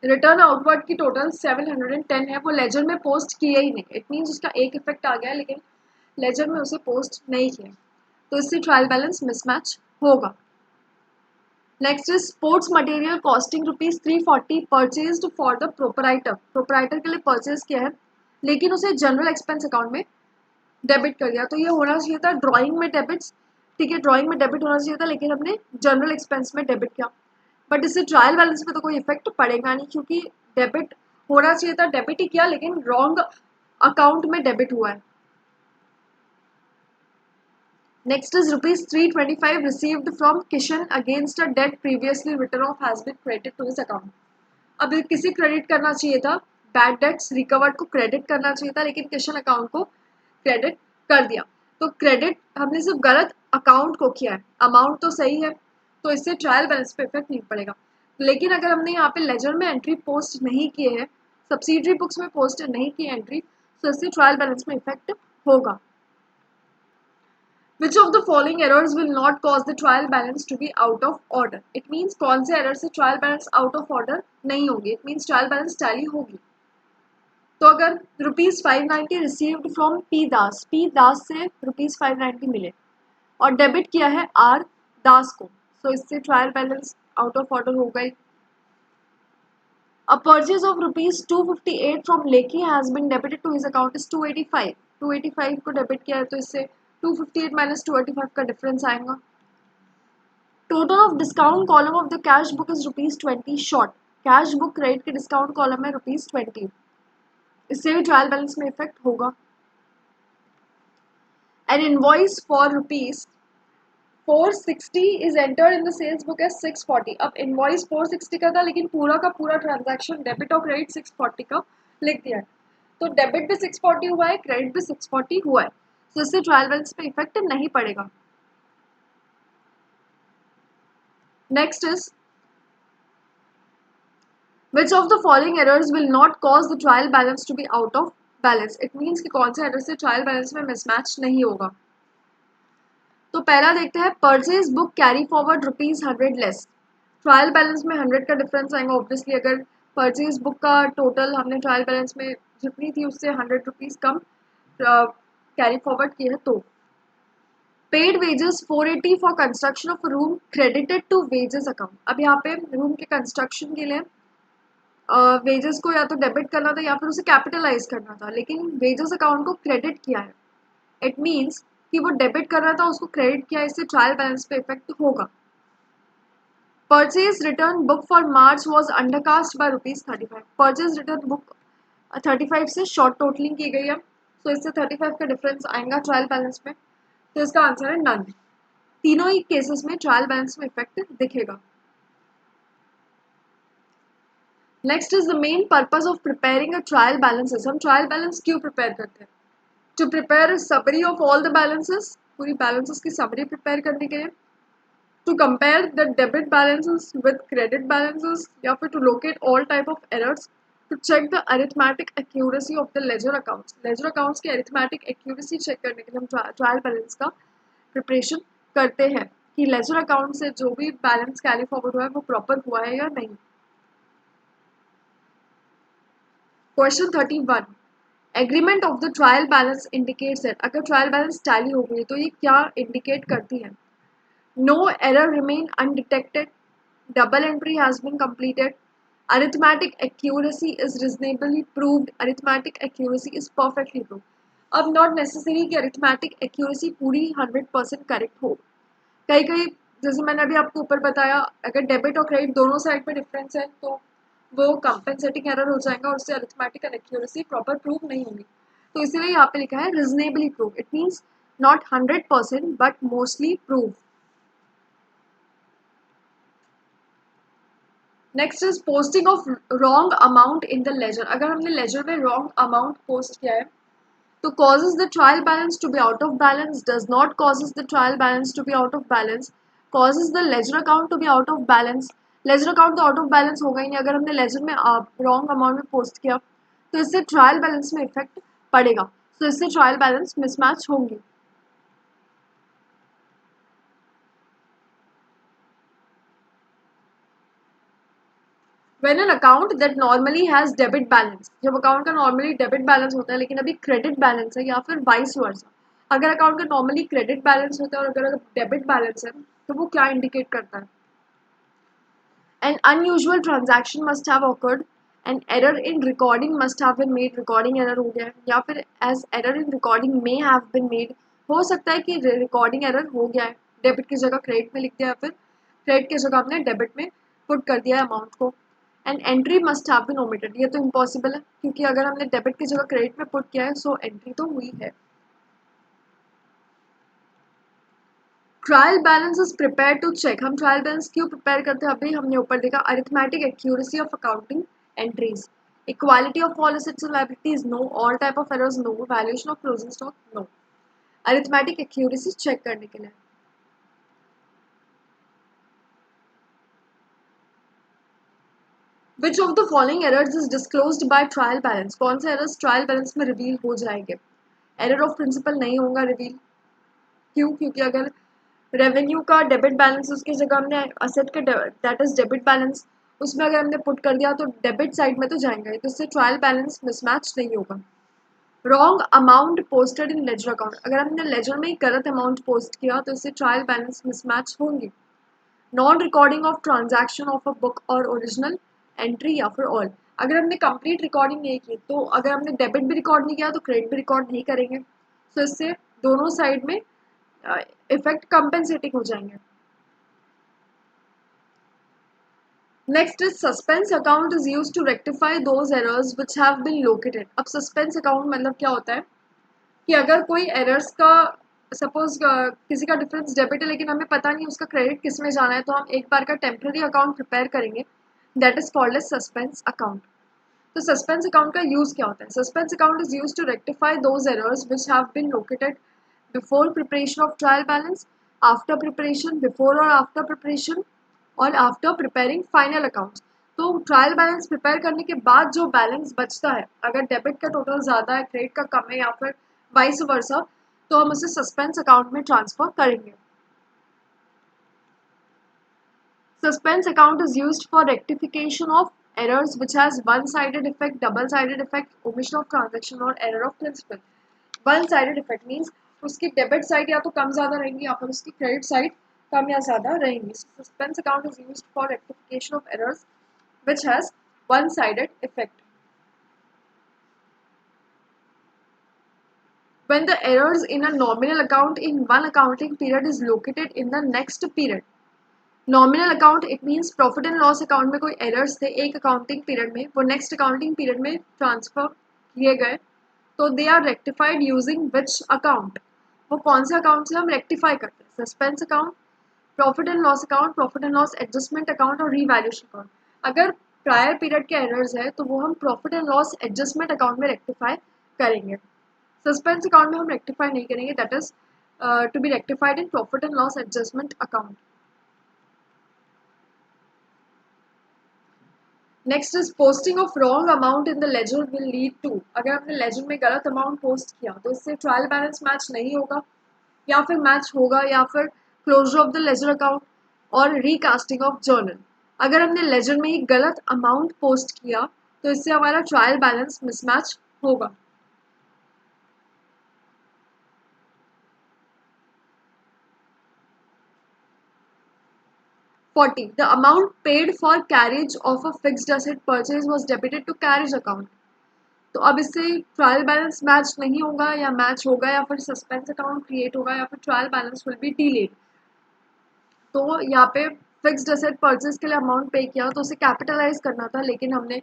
return outward की टोटल 710 है, वो लेजर में पोस्ट किए ही नहीं, इट मीन्स उसका एक इफेक्ट आ गया लेकिन लेजर में उसे पोस्ट नहीं किया, तो इससे ट्रायल बैलेंस मिसमैच होगा। Next is sports material costing ₹340 purchased for the proprietor, proprietor के लिए परचेज किया है लेकिन उसे जनरल एक्सपेंस अकाउंट में डेबिट कर दिया, तो ये होना चाहिए था ड्राइंग में डेबिट्स, ठीक है, ड्राइंग में डेबिट होना चाहिए था लेकिन हमने जनरल एक्सपेंस में डेबिट किया, बट इससे ट्रायल बैलेंस पे तो कोई इफेक्ट पड़ेगा नहीं क्योंकि डेबिट होना चाहिए था, डेबिट ही किया लेकिन रॉन्ग अकाउंट में डेबिट हुआ है। Next is ₹325 received from Kishan against a debt previously return off has been credit to his account. अब किसी क्रेडिट करना चाहिए था, बैड डेट्स रिकवर्ड को क्रेडिट करना चाहिए था लेकिन किशन अकाउंट को क्रेडिट कर दिया, तो क्रेडिट हमने सिर्फ गलत अकाउंट को किया है, अमाउंट तो सही है, तो इससे ट्रायल बैलेंस पे इफेक्ट नहीं पड़ेगा। लेकिन अगर हमने यहाँ पे लेजर में एंट्री पोस्ट नहीं किए हैं, सब्सिडरी बुक्स में पोस्ट नहीं की एंट्री, तो इससे ट्रायल बैलेंस में इफेक्ट होगा। Which of the following errors will not cause the trial balance to be out of order? It means कौन से error से trial balance out of order नहीं होगी, it means trial balance tally होगी। तो अगर ₹590 रिसीव्ड फ्रॉम पी दास से ₹590 मिले और डेबिट किया है आर दास को, तो इससे trial balance out of order हो गई। A purchase of ₹258 from Lekhi has been debited to his account is 285, 285 को डेबिट किया है तो इससे 258 माइनस 285 का डिफरेंस आएगा। Total of discount column of the cash book is ₹20 short, cash book credit के डिस्काउंट कॉलम में ₹20, इससे भी ट्रायल बैलेंस में इफेक्ट होगा। An invoice for ₹460 is entered in the sales book as 640। अब इनवॉइस 460 का था लेकिन पूरा का पूरा ट्रांजैक्शन डेबिट और क्रेडिट 640 का लिख दिया है, तो डेबिट भी 640 हुआ है, क्रेडिट भी 640 हुआ है, तो इससे ट्रायल बैलेंस पे इफेक्ट नहीं पड़ेगा। Next is Which of the following errors will not cause the trial balance to be out of balance? It means कि कौन से error से trial balance में mismatch नहीं होगा। तो पहला देखते हैं purchase book carry forward ₹100 less, trial balance में 100 का डिफरेंस आएगा ऑब्वियसली, अगर परचेज बुक का टोटल हमने ट्रायल बैलेंस में जितनी थी उससे ₹100 कम कैरी फॉरवर्ड किया है। तो paid wages 480 for construction of room credited to wages account, अब यहाँ पे रूम के कंस्ट्रक्शन के लिए वेजेस को या तो डेबिट करना था या फिर उसे कैपिटलाइज करना था, लेकिन वेजेस अकाउंट को क्रेडिट किया है, इट मीन्स कि वो डेबिट कर रहा था उसको क्रेडिट किया, इससे ट्रायल बैलेंस पे इफेक्ट होगा। Purchase return book for March was undercast bye ₹35, purchase return book 35 से शॉर्ट टोटलिंग की गई है, तो इससे 35 का डिफरेंस आएगा ट्रायल बैलेंस में, तो इसका आंसर है नन। तीनों ही केसेस में ट्रायल बैलेंस में इफेक्ट दिखेगा। Next is the main purpose of preparing a trial balances, हम ट्रायल बैलेंस क्यों प्रिपेयर करते हैं? To prepare summary of all the balances, पूरी बैलेंसेस की समरी प्रिपेयर करने के लिए, to compare the debit balances with credit balances, या फिर to locate all type of errors, to check the arithmetic accuracy of the ledger accounts, ledger accounts की arithmetic accuracy check करने के लिए हम ट्रायल बैलेंस का प्रिपरेशन करते हैं कि लेजर अकाउंट से जो भी बैलेंस कैरी फॉरवर्ड हुआ है वो प्रॉपर हुआ है या नहीं। Question 31, agreement of the trial balance indicates that, अगर ट्रायल बैलेंस टैली हो गई तो ये क्या इंडिकेट करती है? No error remain undetected, double entry has been completed, arithmetic accuracy is reasonably proved, arithmetic accuracy is perfectly proved. अब not necessary कि अरिथमेटिक एक्यूरेसी पूरी 100% करेक्ट हो, कई कई जैसे मैंने अभी आपको ऊपर बताया अगर डेबिट और क्रेडिट दोनों साइड में डिफरेंस है तो वो कंपेंसेटिंग एरर हो जाएगा और उससे अरिथमेटिक एक्यूरेसी प्रॉपर प्रूव नहीं होगी, तो इसीलिए यहाँ पे लिखा है reasonably prove, it means not 100% but mostly prove. Next is posting of wrong amount in the ledger. अगर हमने लेजर में रॉन्ग अमाउंट पोस्ट किया है तो causes the trial balance to be out of balance, does not causes the trial balance to be out of balance, causes the ledger account to be out of balance. Ledger account तो out of balance होगा ही नहीं. अगर हमने ledger में wrong amount में post किया तो इससे ट्रायल बैलेंस में इफेक्ट पड़ेगा. तो इससे ट्रायल बैलेंस मिसमैच होंगी. When an account that normally has debit balance, जब अकाउंट का नॉर्मली डेबिट बैलेंस होता है लेकिन अभी क्रेडिट बैलेंस है, या फिर वाइस वर्सा. अगर अकाउंट का नॉर्मली क्रेडिट बैलेंस होता है और अगर डेबिट बैलेंस है तो वो क्या इंडिकेट करता है? An unusual transaction must have occurred. An error in recording must have been made. Recording error हो गया है, या फिर as error in recording may have been made. हो सकता है कि रिकॉर्डिंग एरर हो गया है, डेबिट की जगह क्रेडिट में लिख दिया, फिर क्रेडिट की जगह आपने डेबिट में पुट कर दिया है अमाउंट को. And entry must have been omitted. ये तो इम्पॉसिबल है क्योंकि अगर हमने डेबिट की जगह क्रेडिट में पुट किया है सो एंट्री तो हुई है. Trial balance is prepare to check. हम ट्रायल बैलेंस क्यों प्रिपेयर करते हैं अभी हमने ऊपर देखा. Arithmetic accuracy of accounting entries, equality of all assets and liabilities no, all type of errors no, valuation of closing stock no. Arithmetic accuracy check करने के लिए. Which of the following errors is disclosed by trial balance? कौन से errors trial balance में reveal हो जाएंगे? Error of principal नहीं होगा रिवील. क्यों? क्योंकि अगर रेवेन्यू का डेबिट बैलेंस उसकी जगह हमने असेट के दैट इज डेबिट बैलेंस उसमें अगर हमने पुट कर दिया तो डेबिट साइड में तो जाएंगे, तो इससे ट्रायल बैलेंस मिसमैच नहीं होगा. Wrong amount posted in ledger account. अगर हमने लेजर में ही गलत अमाउंट पोस्ट किया तो इससे ट्रायल बैलेंस मिसमैच होंगी. Non recording of transaction of a book और ओरिजिनल एंट्री या फिर ऑल. अगर हमने कंप्लीट रिकॉर्डिंग नहीं की तो अगर हमने डेबिट भी रिकॉर्ड नहीं किया तो क्रेडिट भी रिकॉर्ड नहीं करेंगे, तो इससे दोनों साइड में इफेक्ट कंपेंसेटिंग हो जाएंगे. Next is suspense account is used to rectify those errors which have been located. अब सस्पेंस अकाउंट मतलब क्या होता है कि अगर कोई एरर्स का सपोज किसी का डिफरेंस डेबिट है लेकिन हमें पता नहीं उसका क्रेडिट किस में जाना है, तो हम एक बार का टेम्पररी अकाउंट प्रिपेयर करेंगे, that is called as suspense account. तो सस्पेंस अकाउंट का यूज क्या होता है? Suspense account is used to rectify those errors which have been located before preparation of trial balance, after preparation, before और after preparation, और after preparing final accounts. तो trial balance prepare करने के बाद जो बैलेंस बचता है, अगर डेबिट का टोटल ज़्यादा है क्रेडिट का कम है या फिर वाइस वर्सा, तो हम उसे सस्पेंस अकाउंट में ट्रांसफर करेंगे. Suspense account is used for rectification of errors which has one-sided effect, double-sided effect, omission of transaction और error of principal. One-sided effect means उसकी डेबिट साइड या तो कम ज़्यादा रहेंगी या फिर उसकी क्रेडिट साइड कम या ज़्यादा रहेंगी. Suspense account is used for rectification of errors which has one-sided effect. When the errors in a nominal account in one accounting period is located in the next period. Nominal account it means profit and loss account में कोई errors थे एक accounting period में, वो next accounting period में transfer किए गए, तो they are rectified using which account. वो कौन से अकाउंट से हम रेक्टिफाई करते हैं? Suspense account, profit and loss account, profit and loss adjustment account और रीवैल्यूएशन अकाउंट. अगर प्रायर पीरियड के एरर्स है तो वो हम profit and loss adjustment account में रेक्टिफाई करेंगे. सस्पेंस अकाउंट में हम रेक्टिफाई नहीं करेंगे, that is to be rectified in profit and loss adjustment account. Next is posting of wrong amount in the ledger will lead to. अगर हमने ledger में गलत अमाउंट पोस्ट किया तो इससे ट्रायल बैलेंस मैच नहीं होगा या फिर मैच होगा, या फिर closure of the ledger account और रीकास्टिंग ऑफ जर्नल. अगर हमने लेजर में ही गलत अमाउंट पोस्ट किया तो इससे हमारा ट्रायल बैलेंस मिसमैच होगा. The amount paid for carriage of a fixed asset purchase was debited to carriage account. तो अब इससे ट्रायल बैलेंस मैच नहीं होगा या मैच होगा, या फिर सस्पेंस अकाउंट क्रिएट होगा, या फिर trial balance will be delayed. तो यहाँ पे फिक्स्ड एसेट परचेज के लिए अमाउंट पे किया तो उसे कैपिटलाइज करना था लेकिन हमने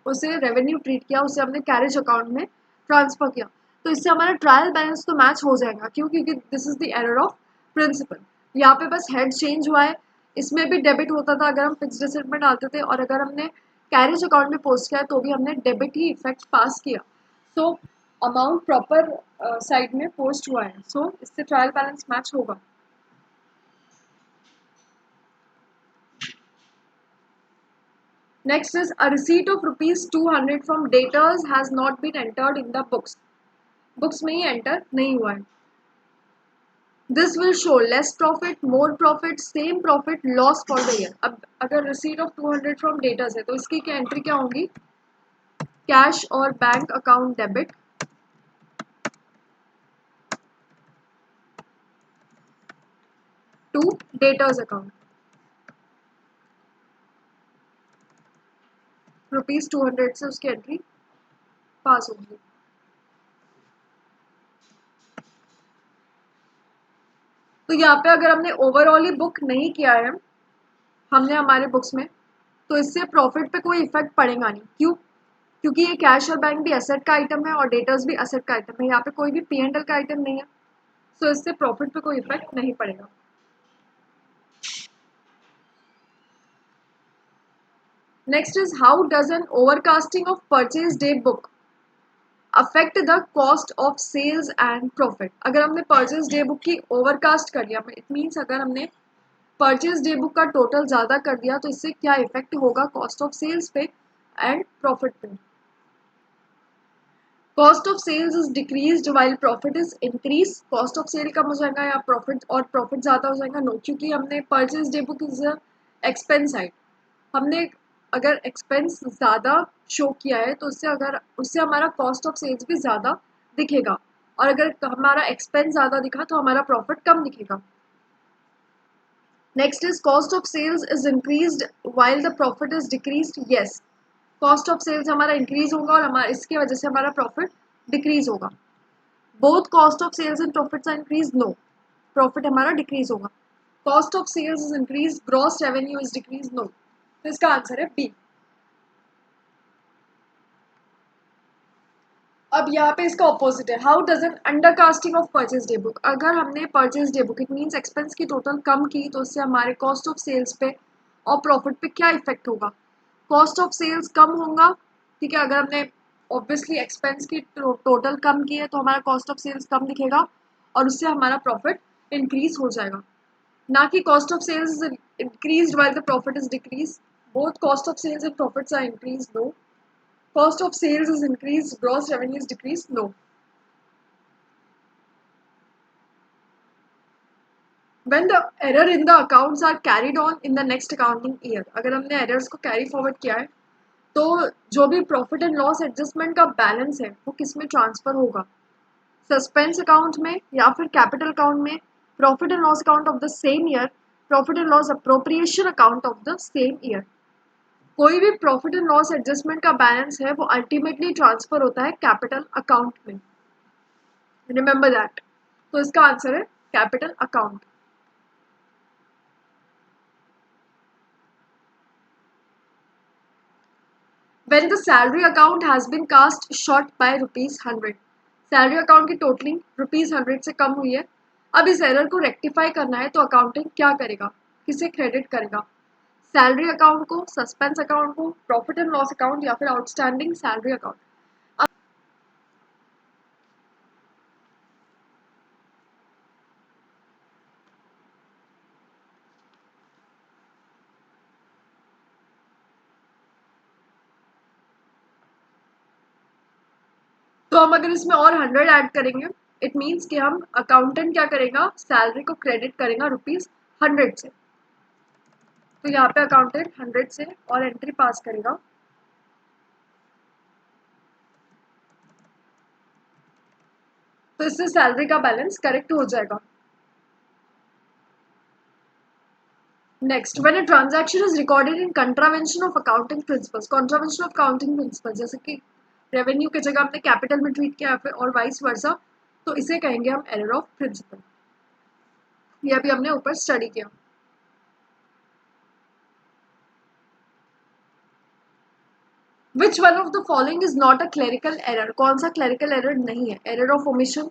उसे रेवेन्यू ट्रीट किया, उसे हमने कैरेज अकाउंट में ट्रांसफर किया. तो इससे हमारा ट्रायल बैलेंस तो मैच हो जाएगा। क्यों? क्योंकि this is the error of principle. यहाँ पे बस हेड चेंज हुआ है, इसमें भी डेबिट होता था अगर हम फिक्स्ड एसेट में डालते थे, और अगर हमने कैरेज अकाउंट में पोस्ट किया तो भी हमने डेबिट ही इफेक्ट पास किया। सो अमाउंट प्रॉपर साइड में पोस्ट हुआ है, सो इससे ट्रायल बैलेंस मैच होगा। Next is a receipt of rupees 200 from debtors has not been entered in the books. Books में ही enter नहीं हुआ है। This will show less profit, more profit, same profit, loss for the year. अब अगर receipt of 200 from debtors है तो इसकी क्या एंट्री क्या होगी? कैश और bank account debit to debtors account, ₹200 से उसकी एंट्री पास होगी। तो यहाँ पे अगर हमने ओवरऑल ही बुक नहीं किया है हमने हमारे बुक्स में, तो इससे प्रॉफिट पे कोई इफेक्ट पड़ेगा नहीं। क्यों? क्योंकि ये कैश और बैंक भी एसेट का आइटम है और डेटर्स भी एसेट का आइटम है, यहाँ पे कोई भी P&L का आइटम नहीं है, सो इससे प्रॉफिट पे कोई इफेक्ट नहीं पड़ेगा। Next is how does an overcasting of purchase day book affect the cost of sales and profit. अगर हमने परचेज डे बुक की ओवरकास्ट कर दिया, इट मीन्स अगर हमने परचेज डे बुक का टोटल ज़्यादा कर दिया तो इससे क्या इफेक्ट होगा कॉस्ट ऑफ सेल्स पे एंड प्रॉफिट पे। Cost of sales is decreased while profit is increase. Cost of sale कम हो जाएगा या प्रॉफिट ज़्यादा हो जाएगा? नो, क्योंकि हमने purchase day book is expense side, हमने अगर एक्सपेंस ज़्यादा शो किया है तो उससे हमारा कॉस्ट ऑफ सेल्स भी ज़्यादा दिखेगा, और अगर हमारा एक्सपेंस ज़्यादा दिखा तो हमारा प्रॉफिट कम दिखेगा। Next is cost of sales is increased while the profit is decreased. Yes, cost of sales हमारा इंक्रीज होगा और हमारा इसकी वजह से हमारा प्रॉफिट डिक्रीज होगा। Both cost of sales and profits are increase? No, profit हमारा डिक्रीज होगा। Cost of sales is increase, gross revenue is decrease? No, तो इसका आंसर है बी। अब यहाँ पे इसका ऑपोजिट है, how does an undercasting of purchase day book. अगर हमने purchase day book it means expense की टोटल कम की तो उससे हमारे कॉस्ट ऑफ सेल्स पे और प्रॉफिट पे क्या इफेक्ट होगा? कॉस्ट ऑफ सेल्स कम होगा, ठीक है, अगर हमने ऑब्वियसली एक्सपेंस की टोटल कम की है तो हमारा कॉस्ट ऑफ सेल्स कम दिखेगा और उससे हमारा प्रॉफिट इंक्रीज हो जाएगा। ना कि cost of sales is increase while the profit is decrease. Both cost of sales and profits are increase? No, cost of sales is increased, gross revenue is decreased? No. When the error in the accounts are carried on in the next accounting year, अगर हमने errors को carry forward किया है तो जो भी profit and loss adjustment का balance है वो किस में ट्रांसफर होगा? सस्पेंस अकाउंट में या फिर कैपिटल अकाउंट में, profit and loss account of the same year, profit and loss appropriation account of the same year. कोई भी प्रॉफिट एंड लॉस एडजस्टमेंट का बैलेंस है वो अल्टीमेटली ट्रांसफर होता है कैपिटल अकाउंट में, रिमेंबर दैट। तो इसका आंसर है capital account. When the salary account has been cast short by ₹100, salary account की टोटलिंग ₹100 से कम हुई है। अब इस एरर को रेक्टिफाई करना है तो अकाउंटिंग क्या करेगा, किसे क्रेडिट करेगा? सैलरी अकाउंट को, सस्पेंस अकाउंट को, प्रॉफिट एंड लॉस अकाउंट या फिर आउटस्टैंडिंग सैलरी अकाउंट? तो हम अगर इसमें और 100 ऐड करेंगे इट मीन्स कि हम अकाउंटेंट क्या करेगा, सैलरी को क्रेडिट करेगा ₹100 से। तो यहाँ पे अकाउंटेंट 100 से और एंट्री पास करेगा, तो इससे सैलरी का बैलेंस करेक्ट हो जाएगा। Next, when a transaction is recorded in contravention of accounting principles, contravention of accounting principle, जैसे कि रेवेन्यू की जगह हमने कैपिटल में ट्रीट किया फिर और वाइस वर्सा, तो इसे कहेंगे हम एरर ऑफ प्रिंसिपल। ये अभी हमने ऊपर स्टडी किया। Which one of the following is not a clerical error? कौन सा क्लेरिकल एरर नहीं है? Error of omission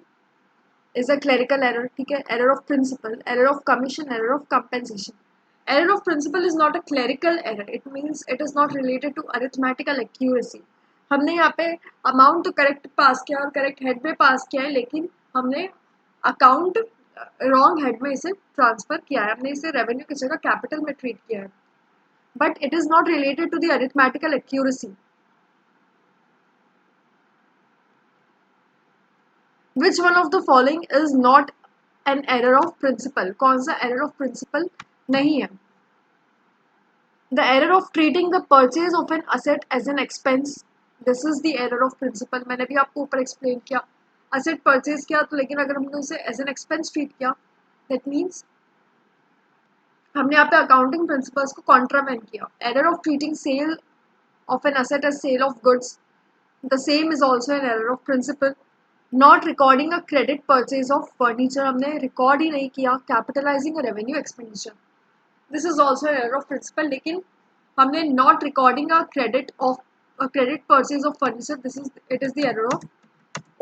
is a clerical error, ठीक है। Error of principle, error of commission, error of compensation. Error of principle is not a clerical error, it means it is not related to arithmetical accuracy. हमने यहाँ पे amount तो correct पास किया और correct head में पास किया है, लेकिन हमने अकाउंट रॉन्ग हेड में इसे ट्रांसफर किया है, हमने इसे रेवेन्यू की जगह कैपिटल में ट्रीट किया है, but it is not related to the arithmetical accuracy. Which one of the following is not an error of principle? कौन सा एरर ऑफ प्रिंसिपल नहीं है? The error of treating the purchase of an asset as an expense, this is the error of principle. मैंने भी आपको ऊपर explain किया, asset purchase किया तो, लेकिन अगर हमने उसे एज एन एक्सपेंस ट्रीट किया, दैट मीन्स हमने यहाँ पे अकाउंटिंग प्रिंसिपल्स को कॉन्ट्रावेंट किया. Error of treating sale of an asset as sale of goods, the same is also an error of principle. Not recording a credit purchase of furniture, हमने record ही नहीं किया capitalising a revenue expenditure, this is also an error of principle. लेकिन हमने not recording a credit purchase of furniture, this is it is the error of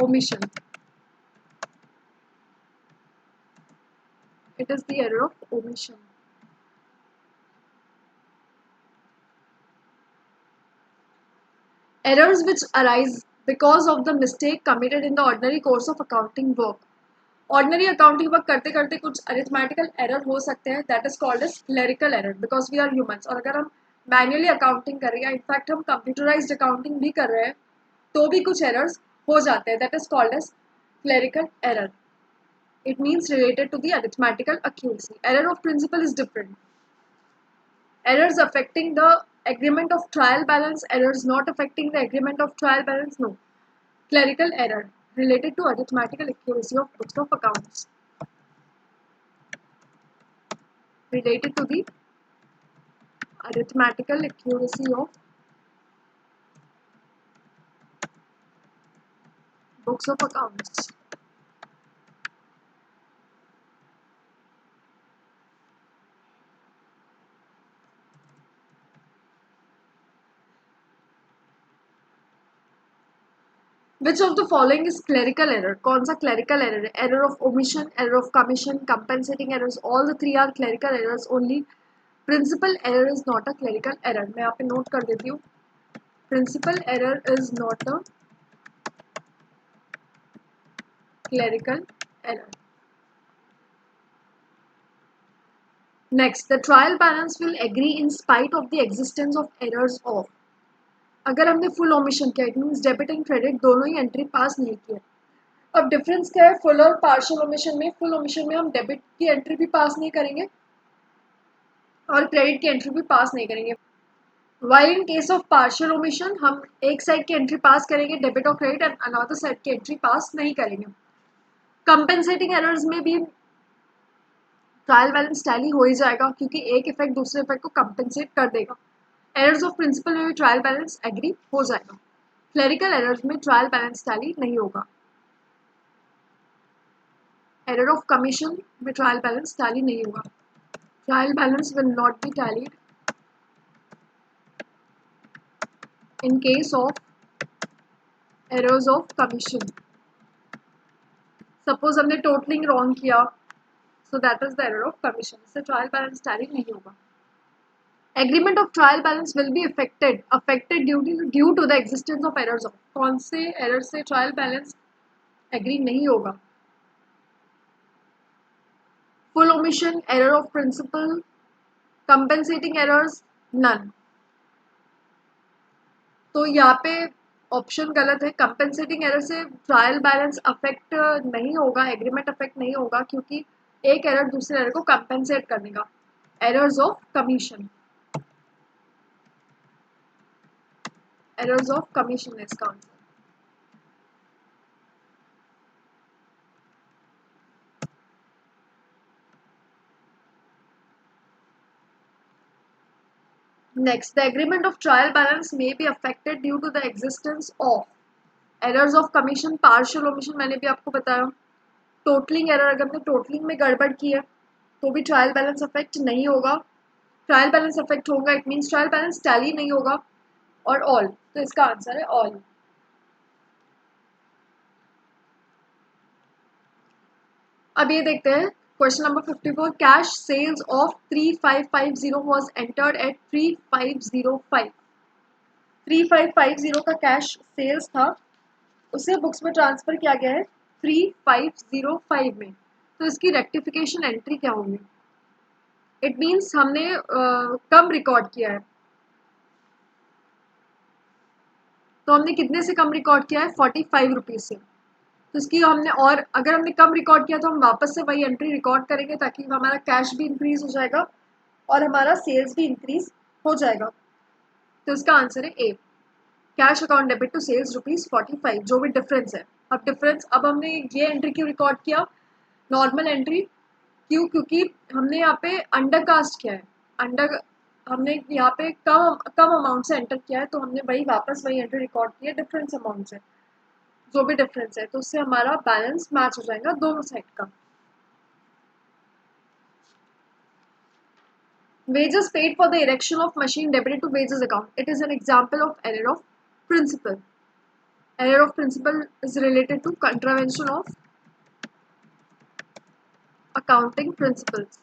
omission, it is the error of omission. Errors which arise because of the mistake committed in the ordinary course of accounting work. Ordinary accounting work करते करते कुछ arithmetical error हो सकते हैं, that is called as clerical error, because we are humans. और अगर हम manually accounting कर रहे हैं, इनफैक्ट हम कंप्यूटराइज्ड अकाउंटिंग भी कर रहे हैं, तो भी कुछ एरर्स हो जाते हैं, that is called as clerical error. It means related to the arithmetical accuracy. Error of principle is different. Errors affecting the agreement of trial balance, errors not affecting the agreement of trial balance, no. Clerical error related to arithmetical accuracy of books of accounts, related to the arithmetical accuracy of books of accounts. Which of the following is clerical error? कौन सा clerical error है? Error of omission, error of commission, compensating errors, all the three are clerical errors. Only principal error is not a clerical error. मैं यहाँ पे note कर देती हूँ. Principal error is not a clerical error. Next, the trial balance will agree in spite of the existence of errors of. अगर हमने full omission किया, it means debit and credit दोनों ही एंट्री पास नहीं किया. अब डिफरेंस क्या है फुल और पार्शियल ओमिशन में? फुल ओमिशन में हम डेबिट की एंट्री भी पास नहीं करेंगे और क्रेडिट की एंट्री भी पास नहीं करेंगे. While in case of partial omission हम एक साइड की एंट्री पास करेंगे डेबिट और क्रेडिट, एंड अनदर साइड की एंट्री पास नहीं करेंगे. कंपेंसेटिंग एरर्स में भी ट्रायल बैलेंस टैली हो ही जाएगा, क्योंकि एक इफेक्ट दूसरे इफेक्ट को कंपेंसेट कर देगा. एरर्स ऑफ प्रिंसिपल में भी ट्रायल बैलेंस एग्री हो जाएगा. क्लेरिकल एरर्स में ट्रायल बैलेंस टैली नहीं होगा. एरर ऑफ कमीशन में ट्रायल बैलेंस टैली नहीं होगा. Trial balance will not be tallied in case of errors of commission. Suppose हमने टोटलिंग रॉन्ग किया, so that is the error of commission, इससे trial balance tally नहीं होगा. Agreement of trial balance will be affected due to the existence of errors of. कौन से error से trial balance agree नहीं होगा? Full omission, error of principle, compensating errors, none. तो यहाँ पे ऑप्शन गलत है. कंपेंसेटिंग एरर से ट्रायल बैलेंस अफेक्ट नहीं होगा, एग्रीमेंट अफेक्ट नहीं होगा, क्योंकि एक एरर दूसरे एरर को कंपेंसेट कर देगा. Errors of commission, errors of commission इसका answer. Next, the agreement of trial balance may be affected due to the existence of errors of commission, partial omission. मैंने भी आपको बताया. टोटलिंग एरर, अगर हमने टोटलिंग में गड़बड़ की है तो भी ट्रायल बैलेंस अफेक्ट नहीं होगा. ट्रायल बैलेंस अफेक्ट होगा, it means trial balance tally नहीं होगा. और ऑल, तो इसका आंसर है ऑल। अब ये देखते हैं question number 54, cash sales of 3550 was entered at 3505। 3550 का कैश सेल्स था, उसे बुक्स में ट्रांसफर किया गया है 3505 में, तो इसकी रेक्टिफिकेशन एंट्री क्या होगी? इट मीन्स हमने कम रिकॉर्ड किया है, तो हमने कितने से कम रिकॉर्ड किया है? 45 रुपीज़ से। तो इसकी हमने, और अगर हमने कम रिकॉर्ड किया तो हम वापस से वही एंट्री रिकॉर्ड करेंगे ताकि हमारा कैश भी इंक्रीज हो जाएगा और हमारा सेल्स भी इंक्रीज हो जाएगा। तो इसका आंसर है A, cash account debit to sales ₹45, जो भी डिफरेंस है। अब डिफरेंस, अब हमने ये एंट्री क्यों रिकॉर्ड किया, नॉर्मल एंट्री क्यों? क्योंकि हमने यहाँ पे अंडर कास्ट किया है, अंडर, हमने यहाँ पे कम कम अमाउंट से एंटर किया है, तो हमने वही वापस वही एंट्री रिकॉर्ड किया डिफरेंस अमाउंट से, जो भी डिफरेंस है, तो उससे हमारा बैलेंस मैच हो जाएगा दोनों साइड का। Wages paid for the erection of machine debited to wages account. It is an example of error of principle. Error of principle is related to contravention of accounting principles.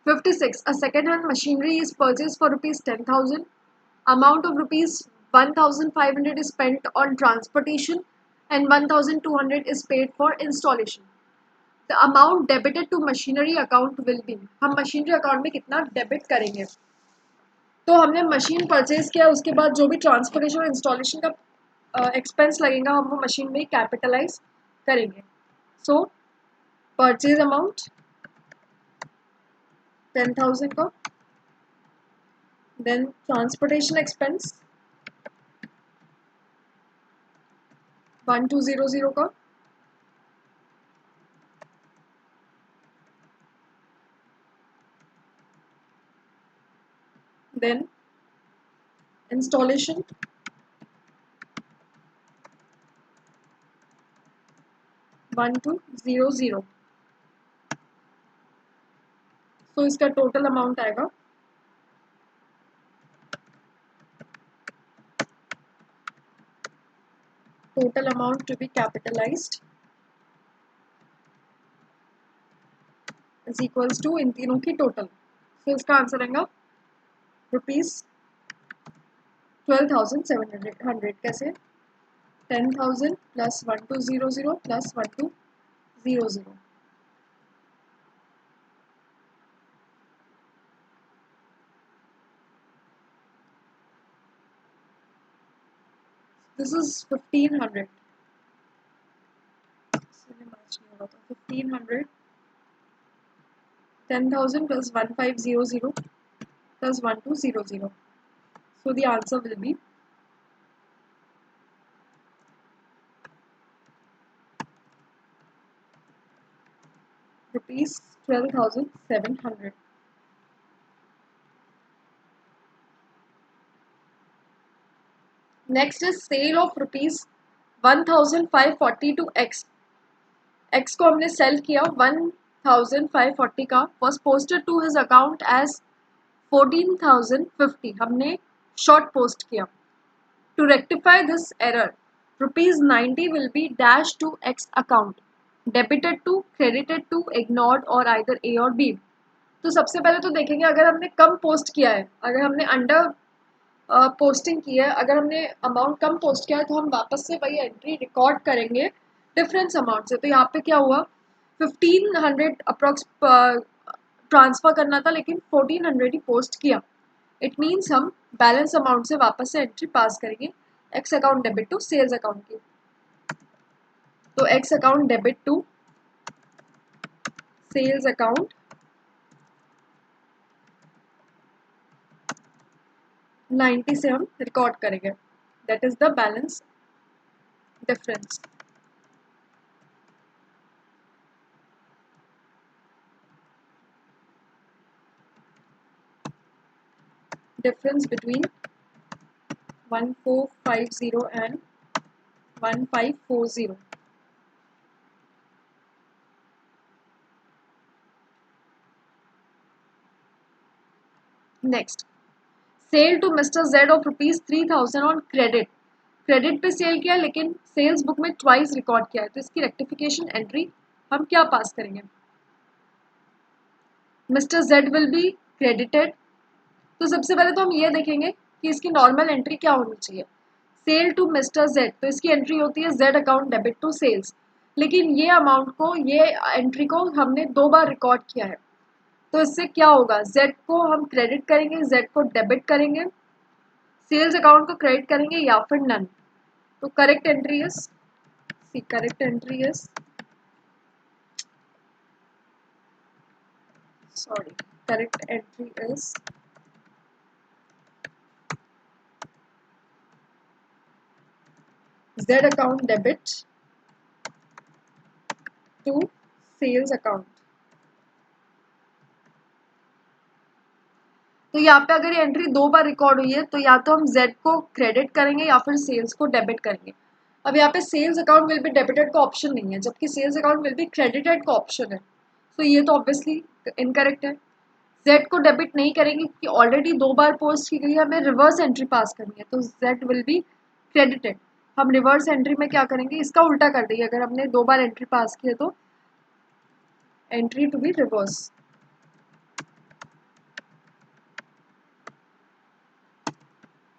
₹56. A second-hand machinery is purchased for ₹10,000. Amount of ₹1,500 is spent on transportation and 1,200 is paid for installation. The amount debited to machinery account will be, हम machinery account में कितना debit करेंगे? तो हमने machine purchase किया, उसके बाद जो भी ट्रांसपोर्टेशन और इंस्टॉलेशन का एक्सपेंस लगेगा हम वो मशीन में कैपिटलाइज करेंगे। सो परचेज अमाउंट 10,000 का, देन ट्रांसपोर्टेशन एक्सपेंस 1200 का, देन इंस्टॉलेशन 1200। तो इसका टोटल अमाउंट आएगा total amount to be capitalized is equals to इन तीनों की टोटल। तो इसका आंसर आएगा ₹12,700। कैसे? 10,000 plus 1200 plus 1200। This is 1,500. 1,500, 10,000 plus 1,500 plus 1,200. So the answer will be ₹12,700. Next is sale of ₹1,540 to X. X को हमने सेल किया 1,540 का, was posted to his account as 14,050. हमने शॉर्ट पोस्ट किया। To rectify this error, ₹90 will be dashed to X account, debited to, credited to, ignored or either A or B. तो सबसे पहले तो देखेंगे अगर हमने कम पोस्ट किया है, अगर हमने अंडर पोस्टिंग की है, अगर हमने अमाउंट कम पोस्ट किया है तो हम वापस से वही एंट्री रिकॉर्ड करेंगे डिफरेंस अमाउंट से। तो यहाँ पे क्या हुआ, 1,500 अप्रॉक्स ट्रांसफ़र करना था लेकिन 1,400 ही पोस्ट किया। इट मीन्स हम बैलेंस अमाउंट से वापस से एंट्री पास करेंगे X account debit to sales account की। तो X account debit to sales account 90 से हम रिकॉर्ड करेंगे, that is the balance difference. Difference between 1,450 and 1540. Next, sale to mister Z of ₹3000 on credit. Credit पे sale किया लेकिन sales book में twice record किया है, तो इसकी रेक्टिफिकेशन एंट्री हम क्या पास करेंगे? Mister Z will be credited. तो सबसे पहले तो हम ये देखेंगे कि इसकी नॉर्मल एंट्री क्या होनी चाहिए. सेल टू मिस्टर जेड, तो इसकी एंट्री होती है Z account debit to sales. लेकिन ये अमाउंट को, ये एंट्री को हमने 2 बार रिकॉर्ड किया है, तो इससे क्या होगा? जेड को हम क्रेडिट करेंगे, जेड को डेबिट करेंगे, सेल्स अकाउंट को क्रेडिट करेंगे या फिर नन. तो correct entry is C. Correct entry is sorry correct entry is Z account debit to sales account. तो यहाँ पे अगर ये एंट्री 2 बार रिकॉर्ड हुई है तो या तो हम Z को क्रेडिट करेंगे या फिर सेल्स को डेबिट करेंगे. अब यहाँ पे sales account will be debited का ऑप्शन नहीं है, जबकि sales account will be credited का ऑप्शन है. तो ये तो ऑब्वियसली इनकरेक्ट है. Z को डेबिट नहीं करेंगे क्योंकि ऑलरेडी 2 बार पोस्ट की गई है, हमें रिवर्स एंट्री पास करनी है, तो Z विल बी क्रेडिटेड. हम रिवर्स एंट्री में क्या करेंगे? इसका उल्टा कर देंगे. अगर हमने 2 बार एंट्री पास की है तो entry to be reverse.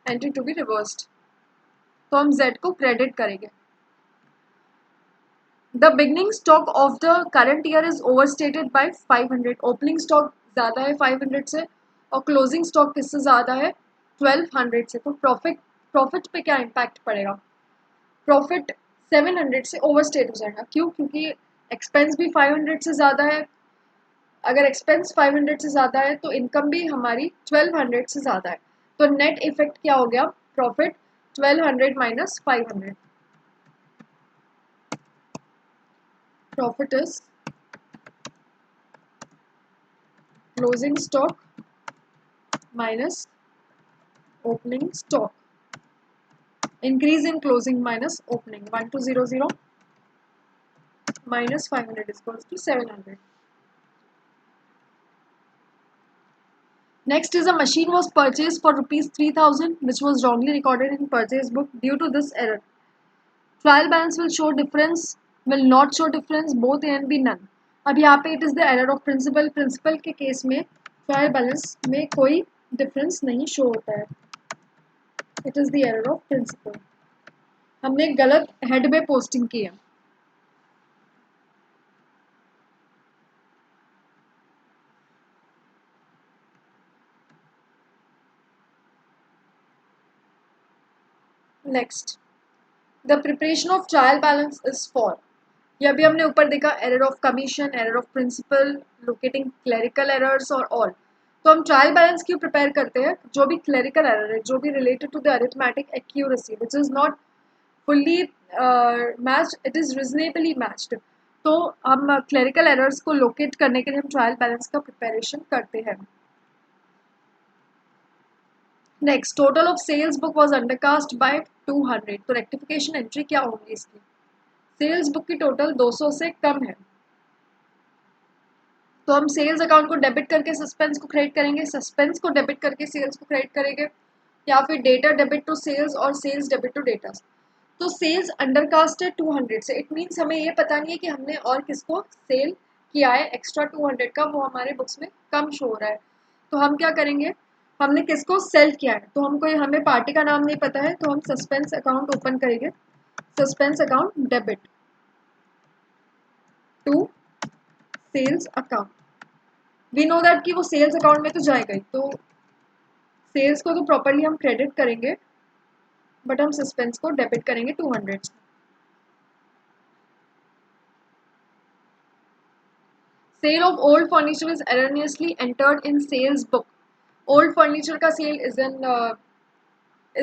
Entry to be reversed, तो हम Z को क्रेडिट करेंगे. The beginning stock of the current year is overstated by 500. Opening stock ज़्यादा है 500 से और क्लोजिंग स्टॉक किससे ज़्यादा है? 1200 से. तो प्रॉफिट पे क्या इम्पैक्ट पड़ेगा? प्रॉफिट 700 से ओवरस्टेट हो जाएगा. क्यों? क्योंकि एक्सपेंस भी 500 से ज़्यादा है. अगर एक्सपेंस 500 से ज़्यादा है तो इनकम भी हमारी 1200 से ज़्यादा है. तो नेट इफेक्ट क्या हो गया? Profit 1200 minus 500. Profit is closing stock minus opening stock. Increase in closing minus opening. 1200 minus 500 is equals to 700. Next is a machine was purchased for ₹3000 which was wrongly recorded in purchase book. Due to this error, trial balance will show difference, will not show difference, both A and B none. अब यहाँ पे it is the error of principal. Principal के case में trial balance में कोई difference नहीं show होता है. It is the error of principal. हमने गलत head में posting की है. Next, the preparation of trial balance is for. ये अभी हमने ऊपर देखा error of commission, error of principal, locating clerical errors और ऑल. तो हम ट्रायल बैलेंस क्यों प्रिपेयर करते हैं? जो भी क्लेरिकल एरर है, जो भी related to the arithmetic accuracy which is not fully matched, it is reasonably matched. तो हम क्लेरिकल एरर्स को लोकेट करने के लिए हम ट्रायल बैलेंस का प्रिपेरेशन करते हैं. Next, total of sales book was undercast by 200. तो रेक्टिफिकेशन एंट्री क्या होगी इसकी? सेल्स बुक की टोटल 200 से कम है, तो हम सेल्स अकाउंट को डेबिट करके सस्पेंस को क्रेडिट करेंगे, सस्पेंस को डेबिट करके सेल्स को क्रेडिट करेंगे, या फिर डेटा डेबिट टू सेल्स और सेल्स डेबिट टू डेटा. तो सेल्स अंडरकास्ट है 200 से. इट मीन्स हमें ये पता नहीं है कि हमने और किसको सेल किया है. एक्स्ट्रा 200 का वो हमारे बुक्स में कम शो हो रहा है. तो हम क्या करेंगे? हमने किसको सेल किया है, तो हमें पार्टी का नाम नहीं पता है, तो हम सस्पेंस अकाउंट ओपन करेंगे. Suspense account debit to sales account. We know that कि वो सेल्स अकाउंट में तो जाएगा ही, तो सेल्स को तो प्रॉपरली हम क्रेडिट करेंगे, बट हम सस्पेंस को डेबिट करेंगे 200. Sale of old furniture is erroneously entered in sales book. Old furniture का sale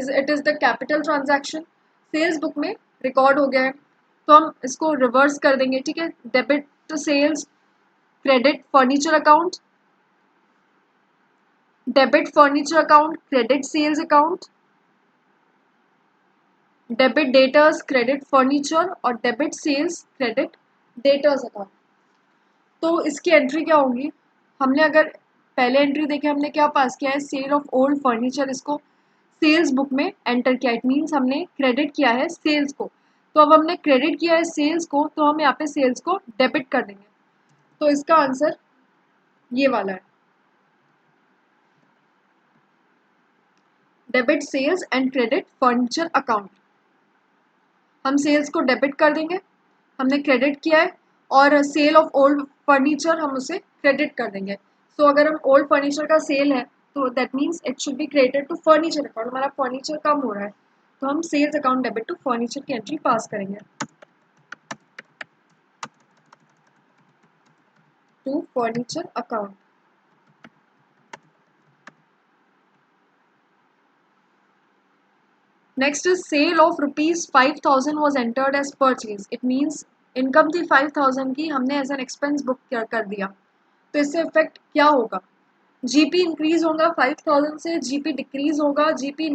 it is the capital transaction. Sales book में रिकॉर्ड हो गया है, तो हम इसको रिवर्स कर देंगे. ठीक है, debit to sales, credit furniture account, debit furniture account, credit sales account. Debit debtors credit furniture और debit sales credit debtors account. तो इसकी एंट्री क्या होगी? हमने अगर पहले एंट्री देखे, हमने क्या पास किया है, सेल ऑफ ओल्ड फर्नीचर, इसको सेल्स बुक में एंटर किया। इट मीन्स हमने क्रेडिट किया है सेल्स को। तो अब हमने क्रेडिट किया है सेल्स को, तो हम यहाँ पे सेल्स को डेबिट कर देंगे। तो इसका आंसर ये वाला है, debit sales and credit furniture account. हम सेल्स को डेबिट कर देंगे, हमने क्रेडिट किया है, और सेल ऑफ ओल्ड फर्नीचर हम उसे क्रेडिट कर देंगे। सो अगर हम ओल्ड फर्नीचर का सेल है तो that means it should be credited to furniture account. हमारा फर्नीचर कम हो रहा है तो हम sales account debit to furniture की एंट्री पास करेंगे, to furniture account. Next is sale of ₹5,000 was entered as purchase. It means income थी 5,000 की, हमने एज एन एक्सपेंस बुक कर दिया। तो इससे इफेक्ट क्या होगा? जीपी इंक्रीज होगा 5,000 से, जीपी डिक्रीज होगा, जीपी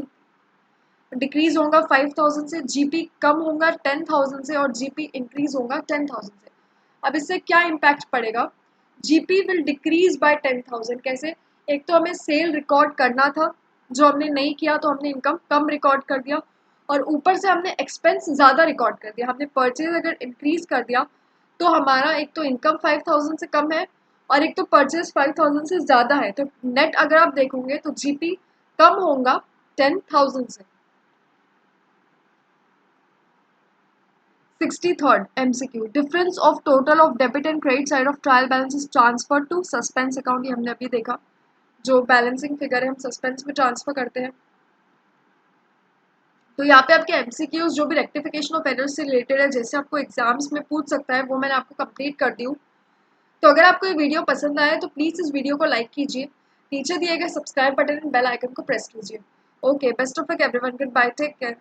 डिक्रीज होगा 5,000 से, जीपी कम होगा 10,000 से, और जीपी इंक्रीज होगा 10,000 से। अब इससे क्या इम्पैक्ट पड़ेगा? GP will decrease by 10,000। कैसे? एक तो हमें सेल रिकॉर्ड करना था, जो हमने नहीं किया, तो हमने इनकम कम रिकॉर्ड कर दिया, और ऊपर से हमने एक्सपेंस ज़्यादा रिकॉर्ड कर दिया। हमने परचेज अगर इंक्रीज कर दिया तो हमारा एक तो इनकम 5,000 से कम है, और एक तो परचेज 5,000 से ज़्यादा है। तो नेट अगर आप देखोगे तो जीपी कम होगा 10,000 से। 63rd MCQ, difference of total of debit and credit side of trial balance is transfer to suspense account. ये हमने अभी देखा, जो बैलेंसिंग फिगर है हम सस्पेंस में ट्रांसफर करते हैं। तो यहाँ पे आपके एमसीक्यूज जो भी रेक्टिफिकेशन ऑफ एरर्स से रिलेटेड है, जैसे आपको एग्जाम्स में पूछ सकता है, वो मैंने आपको कंप्लीट कर दी हूँ। तो अगर आपको ये वीडियो पसंद आए तो प्लीज़ इस वीडियो को लाइक कीजिए, नीचे दिए गए subscribe button and bell icon को प्रेस कीजिए। Okay, best of luck everyone, good bye, take care.